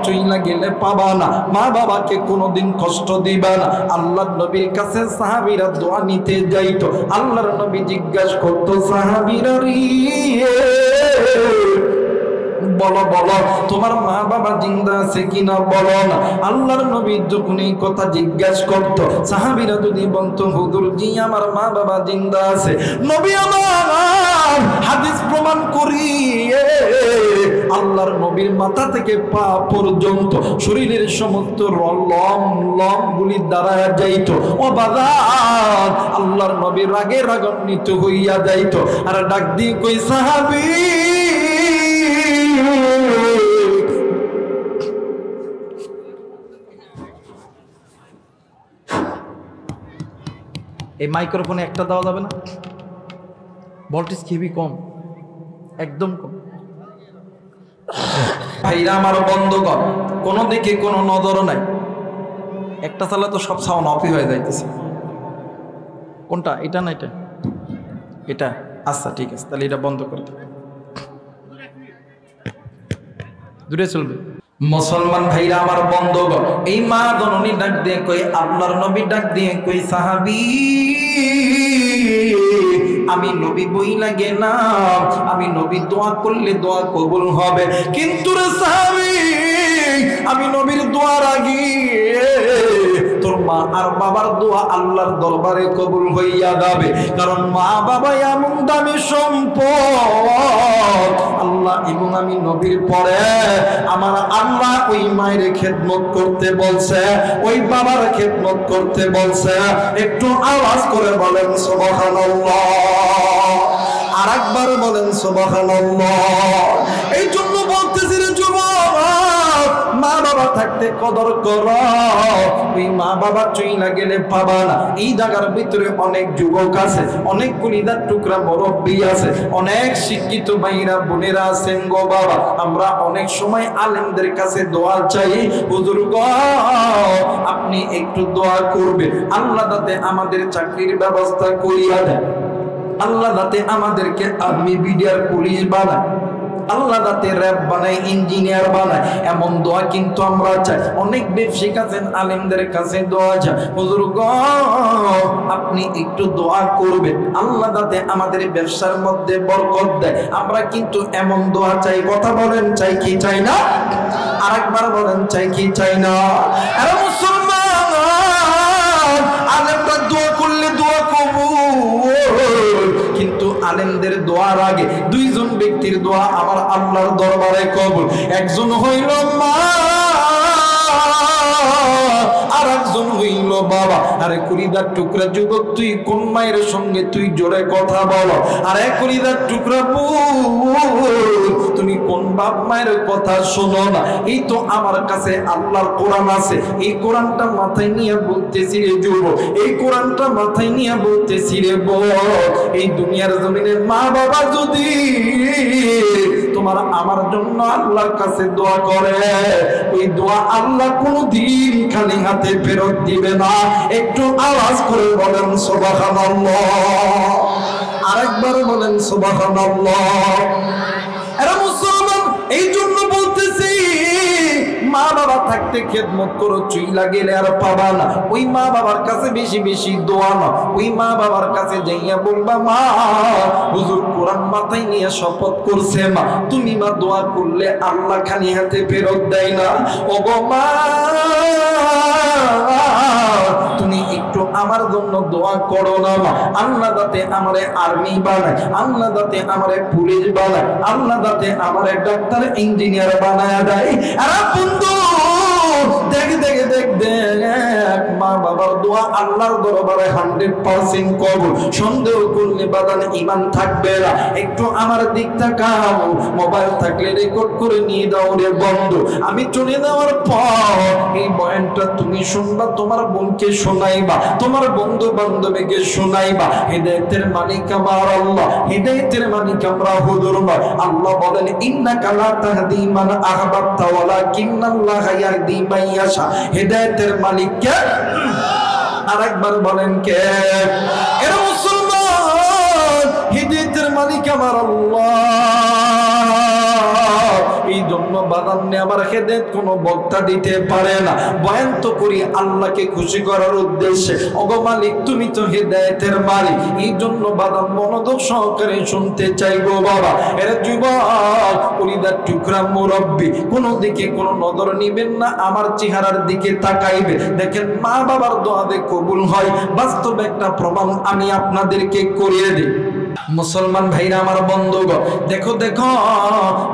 চইলা গেলে পাবা না, মা বাবাকে কোনোদিন কষ্ট দিবা না। আল্লাহর নবীর কাছে সাহাবীরা দোয়া নিতে যাইতো, আল্লাহর নবী জিজ্ঞাসা করতো সাহাবীরা রে বলো বলো তোমার মা বাবা জিন্দা আছে কিনা বলো না। আল্লাহর নবী যখন এই কথা জিজ্ঞাসা করতো সাহাবীরা যদি বলতো হুজুর জি আমার মা বাবা জিন্দা আছে, নবী আমার হাদিস প্রমাণ করি আল্লাহর নবীর মাথা থেকে পা পর্যন্ত শরীরের সমস্ত লম গুলি দাঁড়ায় যাইতো। ও বাজার আল্লাহর নবী রাগে রাগান্বিত হইয়া যাইতো, আর ডাক দিয়ে কই সাহাবী এই মাইক্রোফোনে একটা দেওয়া যাবে না? ভোল্টেজ খুবই কম, একদম কম। ভাইরা আমার বন্ধুগণ, কোনো দিকে কোনো নজরও নাই, একটা চালা তো সব সাউন্ড অফই হয়ে যাইতেছে। কোনটা? এটা না এটা? এটা আচ্ছা ঠিক আছে, তাহলে এটা বন্ধ করে দেব, দূরে চলবে। মুসলমান ভাইরা আমার বন্ধুগণ, এই মা জননী ডাক দিয়ে কই আল্লাহর নবী ডাক দিয়ে কই সাহাবী আমি নবী বই লাগে না, আমি নবী দোয়া করলে দোয়া কবুল হবে, কিন্তু রে সাহাবী আমি নবীর দোয়ার আগে তোর মা আর বাবার দোয়া আল্লাহর দরবারে কবুল হইয়া যাবে, কারণ মা বাবা এমন দামি সম্পদ আল্লাহ এবং আমি নবীর পরে আমার আল্লাহ ওই মায়ের খেদমত করতে বলছে, ওই বাবার খেদমত করতে বলছে। একটু আওয়াজ করে বলেন সুবহানাল্লাহ, আরেকবার বলেন সুবহানাল্লাহ। এই জন্য বলতেছি রে যুবক, মা বাবা থাকতে কদর করো, ওই মা বাবা চইলা গেলে পাবা না। এই জায়গার ভিতরে অনেক যুবক আছে, অনেক কুলিদার টুকরা মুরব্বী আছে, অনেক শিক্ষিত ভাইরা বোনেরা আছেন গো বাবা। আমরা অনেক সময় আলেমদের কাছে দোয়া চাই, হুজুর গো আপনি একটু দোয়া করবে আল্লাহ যাতে আমাদের চাকরির ব্যবস্থা করিয়া দেয়, আল্লাহ যাতে আমাদেরকে আর্মি বিডিআর পুলিশ বানায়, আল্লাহ যাতে র্যাব বানায় ইঞ্জিনিয়ার বানায়, এমন দোয়া কিন্তু আমরা চাই। অনেক ব্যবসায়িক আছেন আলেমদের কাছে দোয়া চাই, হুজুর গো আপনি একটু দোয়া করবেন আল্লাহ যাতে আমাদের ব্যবসার মধ্যে বরকত দেয়। আমরা কিন্তু এমন দোয়া চাই, কথা বলেন চাই কি চাই না? আরেকবার বলেন চাই কি চাই না? আরে মুসলমান আলেমরা দোয়া করলে দোয়া কবুল, দোয়ার আগে দুইজন ব্যক্তির দোয়া আমার আল্লাহর দরবারে কবুল। একজন হইল মা, আর একজন হইল বাবা। আরে কলিজার টুকরা যুবক, তুই কোন মায়ের সঙ্গে তুই জোরে কথা বলো? আরে কলিজার টুকরা তুমি কোন বাপ মায়ের কথা শোনো না? এই তো আমার কাছে আল্লাহর কোরআন আছে, এই কোরআনটা মাথায় নিয়ে বলতেছি রে যুবক, এই কোরআনটা মাথায় নিয়ে বলতেছি রে বল, এই দুনিয়ার জমিনে মা বাবা যদি তোমার আমার জন্য আল্লাহর কাছে দোয়া করে, ওই দোয়া আল্লাহ কোনদিন খালি হাতে ফেরত দিবে না। একটু আওয়াজ করে বলেন সুবহানাল্লাহ, আরেকবার বলেন সুবহানাল্লাহ। এরা মুসলমান, এই জন্য বলতেছি মা বাবা থাকতে খেদমত করো, চুইলা গেলে আর পাবা না। ওই মা বাবার কাছে বেশি বেশি দোয়া না, ওই মা বাবার কাছে যাইয়া বলবা মা হুজুর কোরআন মাথায় নিয়ে শপথ করছে মা, তুমি মা দোয়া করলে আল্লাহ খালি হাতে ফেরত দেয় না। ওগো মা, তুমি একটু আমার জন্য দোয়া করো না মা, আল্লাহ যাতে আমারে আর্মি বানায়, আল্লাহ যাতে আমারে পুলিশ বানায়, আল্লাহ যাতে আমারে ডাক্তার ইঞ্জিনিয়ার বানায় দেয়। আরে বন্ধু দেখ দেখ দেখ দেখ, মা বাবার দোয়া আল্লাহর দরবারে 100% কবুল। সন্দেহ করলে বাদান ঈমান থাকবে না। একটু আমার দিক তাকাও, মোবাইল থাকলে রেকর্ড করে নিয়ে দাও রে বন্ধু। আমি চলে যাওয়ার পর এই বয়ানটা তুমি শুনবা, তোমার বোনকে শোনাইবা, তোমার বন্ধু বান্ধবীকে শোনাইবা। হিদায়াতের মালিক আমার আল্লাহ, হিদায়াতের মালিক আমরা হুজুর নয়। আল্লাহ বলেন ইন্নাকা লা তাহদি মান আহবাবতা ওয়ালাকিন্নাল্লাহা ইয়াহদি মান ইয়াশা। হিদায়াতের মালিক কে? আরেকবার বলেন কে? এরা মুসলমান, হিদায়াতের মালিক আমার আল্লাহ। এই জন্য বাদান্নে আমার হেদায়েত কোনো বক্তা দিতে পারে না। বয়ান তো করি আল্লাহকে খুশি করার উদ্দেশ্যে। ওগো মালিক, তুমি তো হেদায়েতের মালিক, এই জন্য বাদাম মনোযোগ সহকারে শুনতে চাইবো বাবা। এরা যুবক, কলিজার টুকরা মুরব্বি, কোনো দিকে কোনো নজর নিবেন না, আমার চেহারার দিকে তাকাইবে। দেখেন মা বাবার দোয়াতে কবুল হয়, বাস্তব একটা প্রমাণ আমি আপনাদেরকে করিয়ে দিই। মুসলমান ভাইরা আমার বন্ধুগণ, দেখো দেখো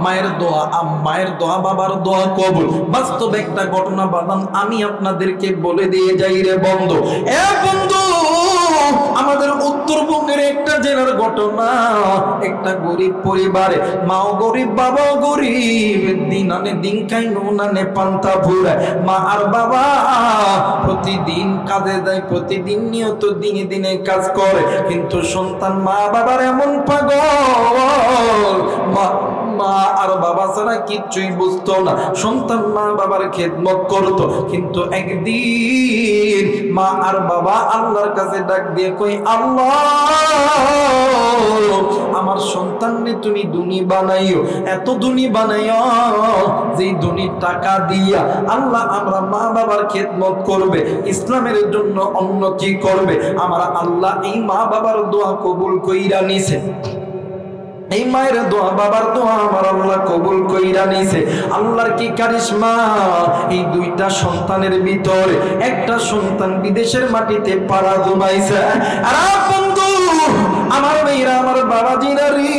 মায়ের দোয়া বাবার দোয়া কবুল। বাস্তব একটা ঘটনা বাদাম আমি আপনাদেরকে বলে দিয়ে যাই রে বন্ধু। এ বন্ধু, আমাদের উত্তরবঙ্গের একটা জেলার ঘটনা। একটা গরিব পরিবারে, মাও গরিব বাবাও গরিব, দিন আনে দিন খাই নুন আনে পান্তা ফুরায়। মা আর বাবা প্রতিদিন কাজে যায়, প্রতিদিন নিয়ত দিনে দিনে কাজ করে, কিন্তু সন্তান মা বাবার এমন পাগল, মা আর বাবা ছাড়া কিচ্ছুই বুঝতো না। সন্তান মা বাবার খেদমত করতো, কিন্তু একদিন মা আর বাবা আল্লাহর কাছে ডাক দিয়ে কই, আল্লাহ আমার সন্তানকে তুমি দুনি বানাইও, এত দুনি বানাইও যে দুনির টাকা দিয়া আল্লাহ আমরা মা বাবার খেদমত করবে, ইসলামের জন্য উন্নতি করবে। আমার আল্লাহ এই মা বাবার দোয়া কবুল কইরা নিছে। এই মায়ের দোয়া বাবার দোয়া আমার আল্লাহ কবুল কইরা নিছে। আল্লাহর কি কারিশমা! এই দুইটা সন্তানের ভিতরে একটা সন্তান বিদেশের মাটিতে পাড়া জমাইছে। আর বন্ধু আমার মেয়েরা, আমার বাবাজিরা রে,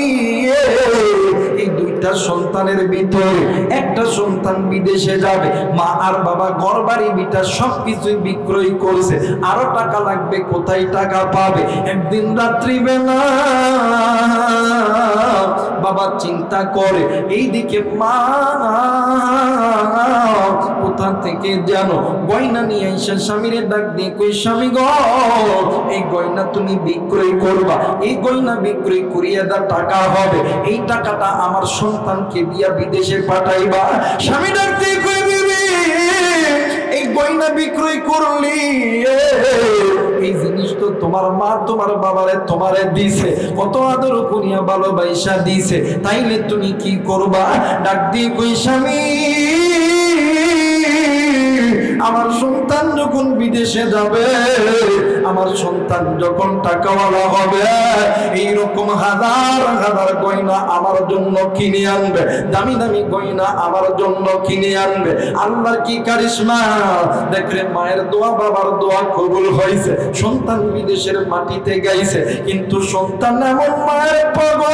এই দুইটা সন্তানের ভিতরে একটা সন্তান বিদেশে যাবে। মা আর বাবা ঘর বাড়ি বিটা সবকিছুই বিক্রয় করছে, আরো টাকা লাগবে, কোথায় টাকা পাবে? একদিন রাত্রি বেলা বাবা চিন্তা করে, এইদিকে মা কোথা থেকে যেন গয়না নিয়ে এসে স্বামীরে ডাক দিয়ে কই, স্বামী গো এই গয়না তুমি বিক্রয় করবা, এই গয়না বিক্রয় করিয়া দা টাকা হবে, এই টাকাটা আমার সন্তানকে দিয়া বিদেশে পাঠাইবা। স্বামী ডাক দিয়ে কই, বিবি এই গয়না বিক্রয় করলি, এই জিনিস তো তোমার মা তোমার বাবারে তোমারে দিছে, কত আদর করিয়া ভালোবাসা দিছে, তাইলে তুমি কি করবা? ডাক দিয়ে কই, স্বামী আমার সন্তান যখন বিদেশে যাবে, আমার সন্তান যখন টাকাওয়ালা হবে, এইরকম হাজার হাজার গয়না আমার জন্য কিনে আনবে, দামি দামি গয়না আমার জন্য কিনে আনবে। আল্লাহর কি কারিশমা! দেখলে মায়ের দোয়া বাবার দোয়া কবুল হয়েছে, সন্তান বিদেশের মাটিতে গাইছে, কিন্তু সন্তান এমন মায়ের পাগল,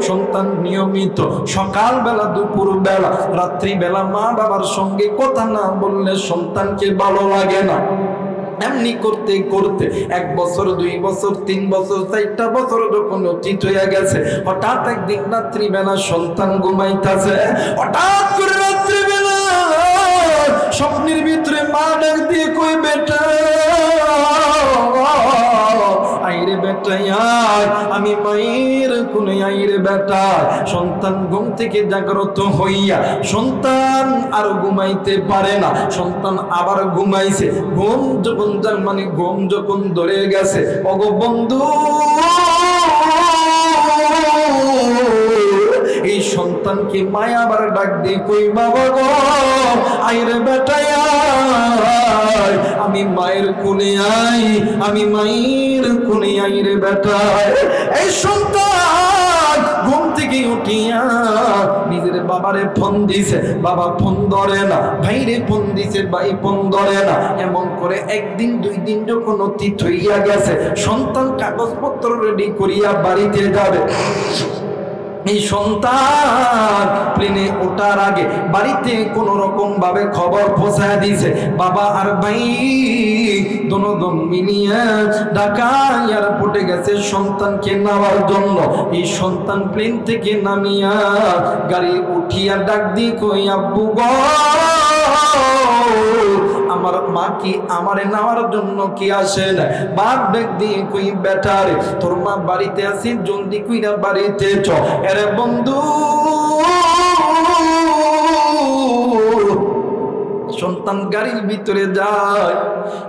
সন্তান নিয়মিত সকালবেলা, দুপুর বেলা, রাত্রি বেলা মা বাবার সঙ্গে কথা না বললে সন্তানকে ভালো লাগে না। এমনি করতে করতে 1 বছর, 2 বছর, 3 বছর, 4টা বছর যখন অতীত হয়ে গেছে, হঠাৎ একদিন রাত্রিবেলা সন্তান ঘুমাইতেছে, হঠাৎ করে রাত্রিবেলা স্বপ্নের ভিতরে মা ডাক দিয়ে কই, বেটা আইরে বেটা আয়, আমি মায়ের কোলে আইরে বেটা। সন্তান ঘুম থেকে জাগ্রত হইয়া, সন্তান আর ঘুমাইতে পারে না, সন্তান আবার ঘুমাইছে। ঘুম যখন মানে ঘুম যখন ধরে গেছে, ওগো বন্ধু, এই সন্তানকে মায়া আবার ডাক দিয়ে কই, বাবা গো আইরে বেটা আয়, আমি মায়ের কোলে আই, আমি মায়ের কোলে আইরে বেটা। এই সন্তান ঘুম থেকে উঠিয়া নিজের বাবারে ফোন দিছে, বাবা ফোন ধরে না, ভাইরে ফোন দিছে, ভাই ফোন ধরে না। এমন করে 1 দিন 2 দিন যখন অতীত হইয়া গেছে, সন্তান কাগজপত্র রেডি করিয়া বাড়িতে যাবে। এই সন্তান প্লেনে ওঠার আগে বাড়িতে কোন রকম ভাবে খবর পৌঁছায় দিয়েছে, বাবা আর ভাই দুজন মিলিয়ে ঢাকা এয়ারপোর্টে গেছে সন্তানকে নেওয়ার জন্য। এই সন্তান প্লেন থেকে নামিয়া গাড়ি উঠিয়া ডাক দিয়ে কই, আব্বু গো আমার মা কি আমারে নেওয়ার জন্য কি আসেন? বাপ ডাক দিয়ে কই, বেটারে তোর মা বাড়িতে আছে, জলদি কইরা বাড়িতে চ। আরে বন্ধু, সন্তান গাড়ির ভিতরে যায়,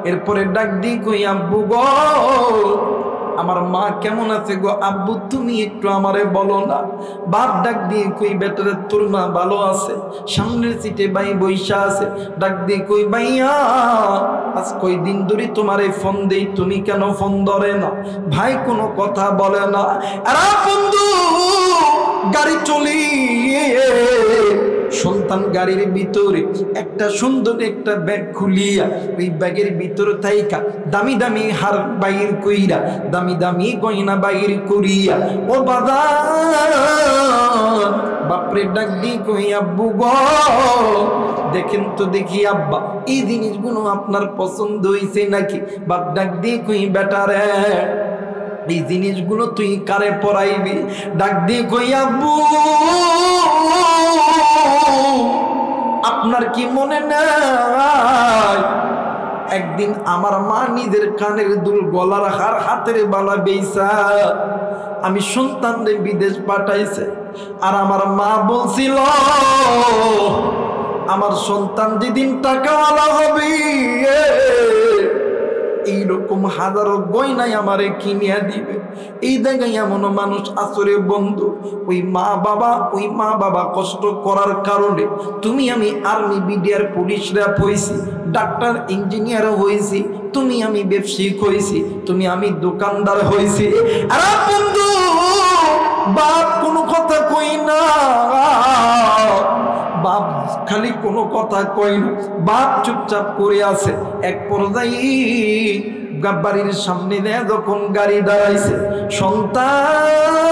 এরপরে ডাক দিয়ে কই, আব্বু গো আমার মা কেমন আছে গো? আব্বু তুমি একটু আমারে বলো না। বাপ ডাক দিয়ে কই, বেটারে তোর মা ভালো আছে, সামনের সিটে ভাই বইসা আছে। ডাক দিয়ে কই, ভাইয়া আজ কয়দিন ধরে তোমারে ফোন দেই, তুমি কেন ফোন ধরে না? ভাই কোনো কথা বলে না। আরে বন্ধু, গাড়ি চলি, সন্তান গাড়ির ভিতরে একটা সুন্দর একটা ব্যাগ খুলিয়া ওই ব্যাগের ভিতরে থাইকা দামি দামি হার বাইর কইরা, দামি দামি গয়না বাইর করিয়া, ও বাবা বাপরে ডাক দি কই, আব্বু গো দেখেন তো দেখি আব্বা এই জিনিসগুলো আপনার পছন্দ হইছে নাকি? বাপ ডাক দি কই, বেটা রে এই জিনিসগুলো তুই কারে পরাইবি? ডাক দিয়ে কই, আব্বু আপনার কি মনে নাই একদিন আমার মা নিজের কানের দুল, গলার হার, হাতের বালা বেইসা আমি সন্তানদের বিদেশ পাঠাইছে, আর আমার মা বলছিল আমার সন্তান যেদিন টাকাওয়ালা হবে এইরকম হাজারো গয়নাই আমারে কিনিয়া দিবে। এই জায়গায় এমন মানুষ আসরে বন্ধু, ওই মা বাবা কষ্ট করার কারণে তুমি আমি আর্মি, বিডিআর, পুলিশ র্যাব হয়েছি, ডাক্তার, ইঞ্জিনিয়ার হয়েছি, তুমি আমি ব্যবসায়িক হয়েছি, তুমি আমি দোকানদার হয়েছি। আর বন্ধু বাপ কোনো কথা কই না, বাপ খালি কোনো কথা কই না, বাপ চুপচাপ করে আছে। এক পর্যায়ে বাড়ির সামনে দেয় যখন গাড়ি দাঁড়াইছে, সন্তান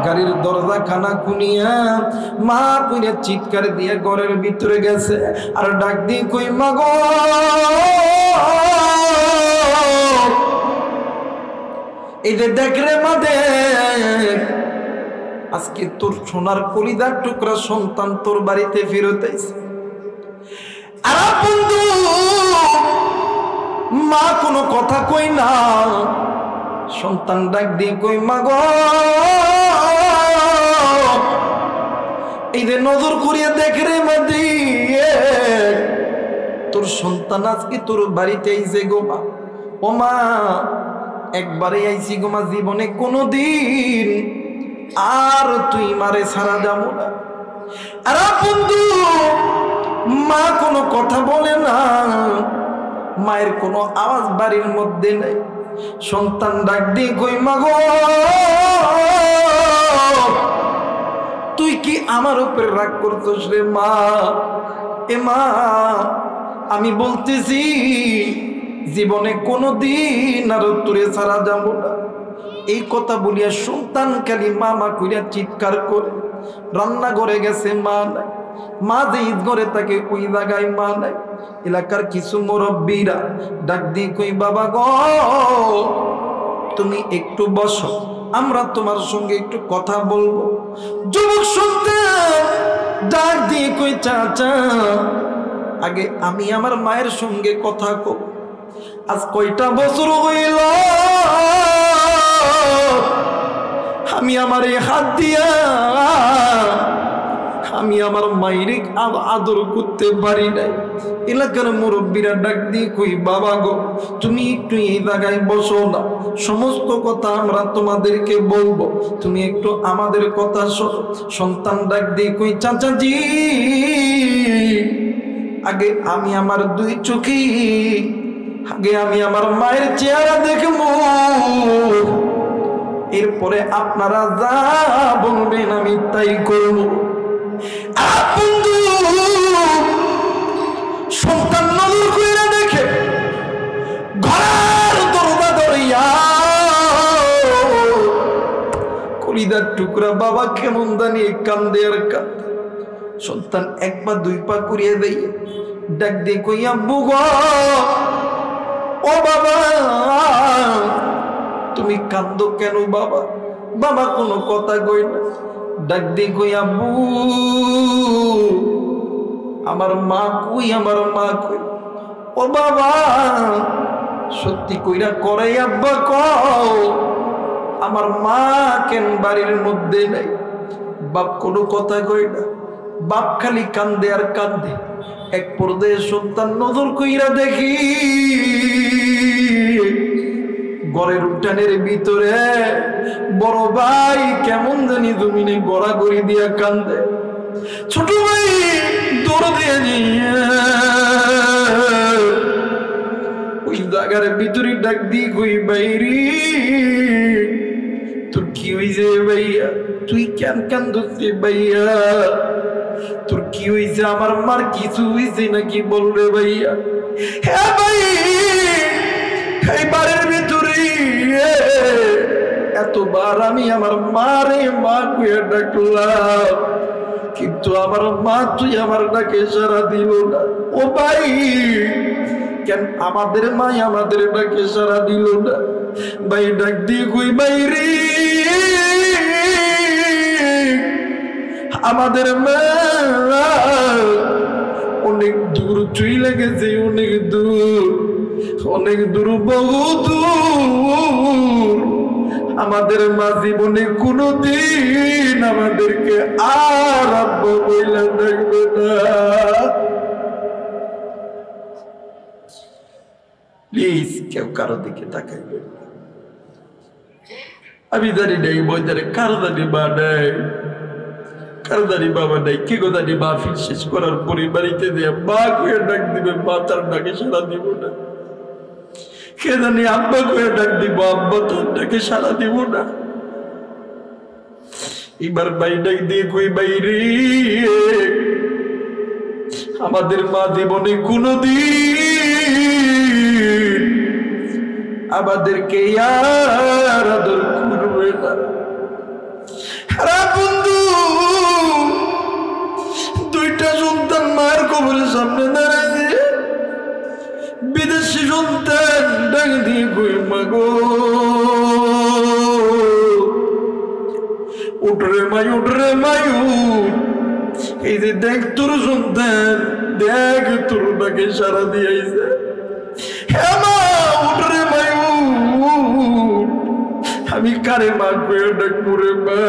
গাড়ির দরজা খানা খুনিয়া মা কইরা চিৎকার দিয়ে ঘরের ভিতরে গেছে, আর ডাক দিয়ে কই, মা গো এই যে দেখ রে মা দেখ, আজকে তোর সোনার কলিদার টুকরা সন্তান তোর বাড়িতে ফেরত আইছে। আর বন্ধু মা কোনো কথা কই না, সন্তান ডাক দিয়ে কই, মা গো এই যে নজর করিয়া দেখ রে মা দিয়ে, তোর সন্তান আজকে তোর বাড়িতে আইছে গো মা। ও মা একবারে আইছি গো মা, জীবনে কোনোদিন আর তুই মারে ছাড়া যাবো না। আরে বন্ধু, মা কোনো কথা বলে না, মায়ের কোনো আওয়াজ বাড়ির মধ্যে নেই। সন্তান ডাক দিয়ে কই, মা গো তুই কি আমার উপরে রাগ করছিস রে মা? এ মা, আমি বলতেছি জীবনে কোনোদিন আর তোরে ছাড়া যাব না। এই কথা বলিয়া সন্তান খালি মামা কইরা চিৎকার করে। রান্নাঘরে গেছে, মা নাই। মা যে ঈদ ঘরে থাকে ওই জায়গায় মা নাই। এলাকার কিছু মুরব্বীরা ডাক দিয়ে কই, বাবা গো তুমি একটু বসো, আমরা তোমার সঙ্গে একটু কথা বলবো। যুবক সন্তান ডাক দিয়ে কই, চাচা আগে আমি আমার মায়ের সঙ্গে কথা কব। আজ কয়টা বছর হইল আমি আমার এই হাত দিয়া আমি আমার মায়ের আদর করতে পারি নাই। এলাকার মুরব্বীরা ডাক দিয়ে কই, বাবা গো তুমি একটু এই জায়গায় বসো না, সমস্ত কথা আমরা তোমাদেরকে বলবো, তুমি একটু আমাদের কথা শোনো। সন্তান ডাক দিয়ে কই, চাচাজি আগে আমি আমার দুই চোখে আগে আমি আমার মায়ের চেহারা দেখবো, এরপরে আপনারা যা বলবেন আমি তাই করব। সন্তান নজর কইরা দেখে ঘরের দরজা ধরিয়া কলিদার টুকরা বাবা কেমন জানি কান্দে আর কান্দে। সন্তান এক পা দুই পা করিয়া দেই, ডাক দিয়ে কই, আব্বু গো ও বাবা তুমি কান্দো কেন বাবা? বাবা কোনো কথা কই না। ডাক দিয়ে কই, আব্বু আমার মা কই, আমার মা কই? ও বাবা সত্যি কইরা করে আব্বা কও, আমার মা কেন বাড়ির মধ্যে নেই? বাপ কোনো কথা কই না, বাপ খালি কান্দে আর কান্দে। এক পর্যায়ে সন্তান নজর কইরা দেখি ঘরের উঠানের ভিতরে বড় ভাই কেমন জানি জমিনে গড়াগড়ি দিয়া কান্দে। ছোট ভাই দৌড় দিয়ে ওই জায়গার ভিতরে ডাক দিয়ে কই, বাইরি তোর কি হইছে ভাইয়া? তুই কেন কান্দছিস ভাইয়া? তোর কি হইছে? আমার মার কিছু হইছে নাকি বল রে ভাইয়া? হ্যাঁ ভাই এই বাড়ির ভিতরে এতবার আমি আমার মারে মা কইয়া ডাকলাম, কিন্তু আমার মা তুই আমার ডাকে সাড়া দিল না। ও ভাই কেন আমাদের মা আমাদের ডাকে সাড়া দিল না? ভাই ডাক দিয়ে কই, বাইরে আমাদের মা অনেক দূর চলে গেছে, অনেক দূর, অনেক দূর, বহু দূর। আমাদের মা জীবনে কোনদিন আমাদেরকে আর আব্বা বইলা ডাকবে না। প্লিজ কেউ কারো দিকে তাকাইবে না। আমি জানি নাই বইদারে কার জানি মা নাই, কার জানি বাবা নাই। কে গো জানি মাহফিল শেষ করার পরে বাড়িতে দিয়ে মা কয়ে ডাক দিবে, মা তার ডাকে সাড়া দিব না। কে জানি আব্বা কয়ে ডাক দিব, আব্বা তার ডাকে সাড়া দিব না। এবার ভাই ডাক দিয়ে কই, বাইরে আমাদের মা জীবনে কোনদিন আমাদেরকে আর আদর করবে না। বন্ধু দুইটা সন্তান মায়ের কবরের সামনে দাঁড়ায়, বিদেশি সন্তান ডাক দিয়ে কই, মা গো উঠরে মাই, উঠরে মায়ু, এই যে দেখ তোর সন্তান, দেখ তোর ডাকে সারা দিয়েছে। হ্যাঁ মা উঠরে মায়ু, আমি কারে মা কয়ে ডাকবো রে মা?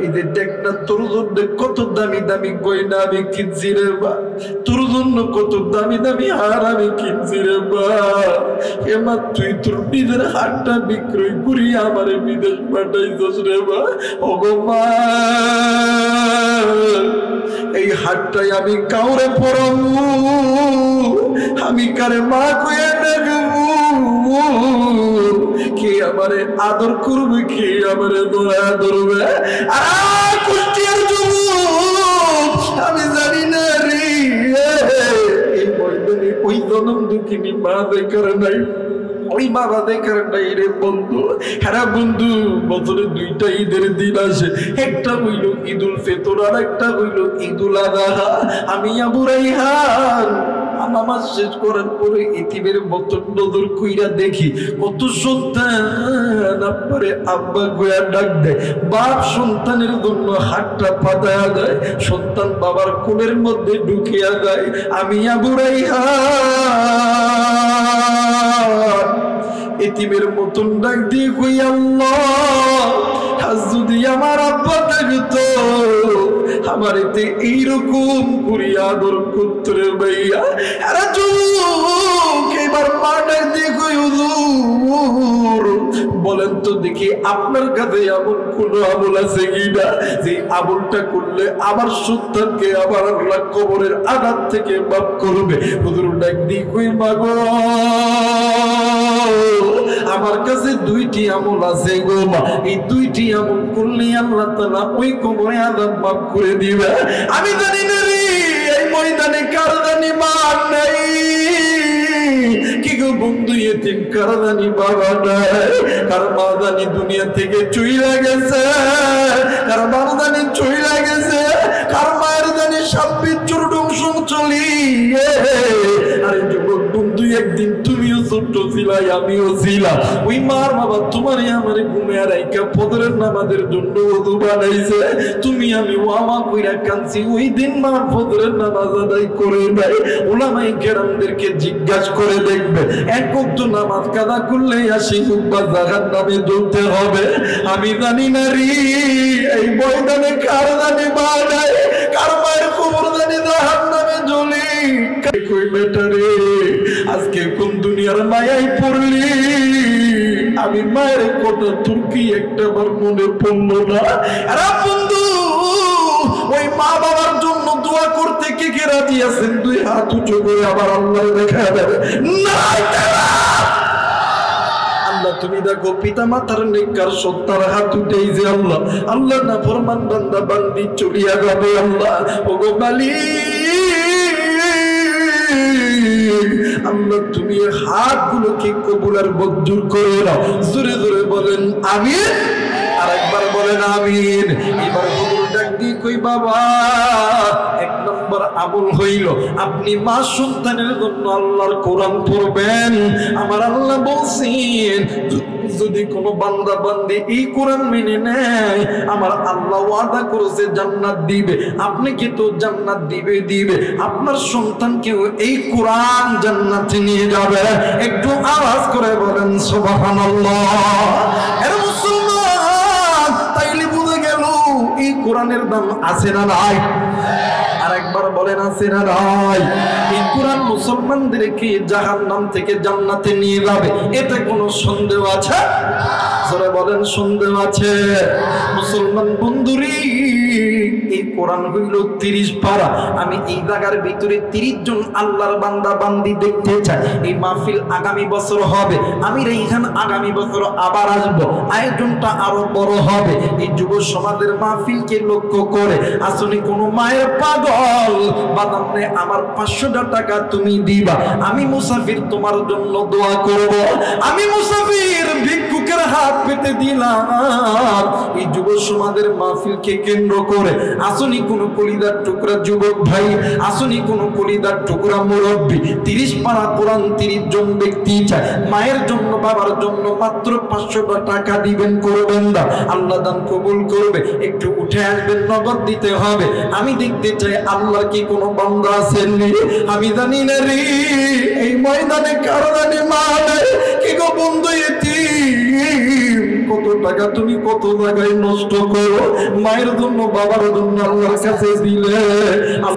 এই যে দেখ না তোর জন্য কত দামি দামি গয়না আমি কিনছি রে বা, তোর জন্য কত দামি দামি হার আমি কিনছি রে বা। এমা তুই তোর নিজের হারটা বিক্রয় করি আমারে বিদেশ পাঠাইছস রে বা। ওগো মা, এই হারটাই আমি কাউরে পরাবো, আমি কারে মা কইয়া ডাকবো, কে আমারে আদর করবে, কে আমারে দয়া ধরবে? কুষ্টিয়ার যুবক আমি জানি না রে, এই ময়দানে ওই জনম দুঃখিনী মা দেখার নাই, ওই বাবা দেখার নাই রে বন্ধু। হ্যাঁ বন্ধু, বছরে দুইটা ঈদের দিন আসে, একটা হইল ঈদুল ফিতর আর একটা হইল ঈদুল আযহা। আমি আবু রাইহান নামাজ শেষ করার পরে ইতিমের মতন নজর কইরা দেখি কত সন্তান আপনারে আব্বা গোয়া ডাক দেয়, বাপ সন্তানের জন্য হাতটা পাতায়া দেয়, সন্তান বাবার কোলের মধ্যে ঢুকিয়া দেয়। আমি আবু রাইহান ইতিমের মতন ডাক দিয়ে কই, আল্লাহ যদি আমার আব্বা থাকতো আমার এতে এইরকম করি আদর করতে রে ভাইয়া। আরে যুবক এবার মা ডাক দিয়ে কই, হুজুর বলেন তো দেখি আপনার কাছে এমন কোন আমল আছে কিনা যে আমলটা করলে আমার সন্তানকে আবার আল্লাহ কবরের আঘাত থেকে মাফ করবে? হুজুর ডাক দিয়ে কই, মাগো আমার কাছে দুইটি আমল আছে গো মা, এই দুইটি আমল করলে আল্লাহ তাআলা ওই কবরে আযাব মাফ করে দিবে। আমি জানি না রে এই ময়দানে কার জানি মা নাই, কি গো বন্ধু এতিম কার জানি বাবা নাই, কার মা জানি দুনিয়া থেকে চইলা গেছে, কার বাবা জানি চইলা গেছে, কার মায়ের জানি 26 চুরডুংস চলি। আরে যুবক বন্ধু, একদিন তুমিও ছোট্ট ছিলাই, আমিও ছিলাম, ওই মার বাবা তোমারে আমারে ঘুমে রাইখা ফজরের নামাজের জন্য ওযু বানাইছে, তুমি আমি ওয়ামা কইরা কাঁদছি, ওই দিন মার ফজরের নামাজ আদায় করে নাই। উলামায়ে কেরামদেরকে জিজ্ঞাসা করে দেখবে, এক ওয়াক্ত নামাজ কাজা করলে আসি বা জাহান্নামে জ্বলতে হবে? আমি জানি না রে এই ময়দানে কার জানি মা নাই, কার মায়ের কবর জানি জাহান্নামে জ্বলি। কই বেটা রে আজকে কোন দুনিয়ার মায়ায় পড়লি? আমি মায়ের কথা তোর কি একটা বার মনে পড়লো না? আরে বন্ধু, ওই মা বাবার জন্য দোয়া করতে কে কে রাজি আছেন? দুই হাত উঁচু করে আবার আল্লাহ দেখা দেবে না। আল্লাহ তুমি দেখো পিতা মাতার নেককার সত্তার হাত উঠেই যে আল্লাহ, আল্লাহ না ফরমান বান্দা বান্দি চলিয়া যাবে আল্লাহ। ওগো মালিক, আল্লাহ তুমি হাতগুলোকে কবুল আর মঞ্জুর করে নাও। জোরে জোরে বলেন আমিন, আরেকবার বলেন আমিন। এবার হুজুর ডাক দিয়ে কই, বাবা এক নম্বর আমল হইল আপনি মা সন্তানের জন্য আল্লাহর কোরআন পড়বেন। আমার আল্লাহ বলছেন যদি কোনো বান্দা বান্দি এই কোরআন মেনে নেয় আমার আল্লাহ ওয়াদা করেছে জান্নাত দিবে। আপনি কি তো জান্নাত দিবে, আপনার সন্তানকেও এই কোরআন জান্নাতে নিয়ে যাবে। একটু আওয়াজ করে বলেন সুবহানাল্লাহ। এর মুসলমান তাইলে বুঝে গেল এই কোরআনের দাম আছে না নাই? আরেকবার বলেন আছে না নাই? এই কোরআন মুসলমানদেরকে জাহান্নাম থেকে জান্নাতে নিয়ে যাবে, এতে কোনো সন্দেহ আছে? জোরে বলেন সন্দেহ আছে? মুসলমান বন্ধুরি, এই কোরআন হইল 30 পারা। আমি এই জায়গার ভিতরে 30 জন আল্লাহর বান্দা বান্দি দেখতে চাই। এই মাহফিল আগামী বছর হবে, আমি এইখানে আগামী বছর আবার আসবো, আয়োজনটা আরো বড় হবে। এই যুব সমাজের মাহফিলকে লক্ষ্য করে আসলে কোনো মায়ের পাগল বাদামনে আমার 500 টাকা তুমি দিবা, আমি মুসাফির তোমার জন্য দোয়া করব। আমি মুসাফির ভিক্ষুকের হাত পেতে দিলাম। এই যুব সমাজের মাহফিলকে কেন্দ্র করে আসনি কোন কলিদার টুকরা যুবক ভাই, আসনি কোন কলিদার টুকরা মুরব্বী, 30 পারা কোরআন 30 জন ব্যক্তি চায়। মায়ের জন্য বাবার জন্য মাত্র 500 টাকা দিবেন, করবেন না, আল্লাহ দান কবুল করবে। একটু উঠে আসবেন, নগদ দিতে হবে। আমি দেখতে চাই আল্লাহর কি কোনো বান্দা আছেন? আমি জানি না রে এই ময়দানে কারো জানি মা নাই, কি গো বন্ধু এতিম কত টাকা তুমি কত জায়গায় নষ্ট করো, মায়ের জন্য বাবার জন্য আল্লাহর কাছে দিলে।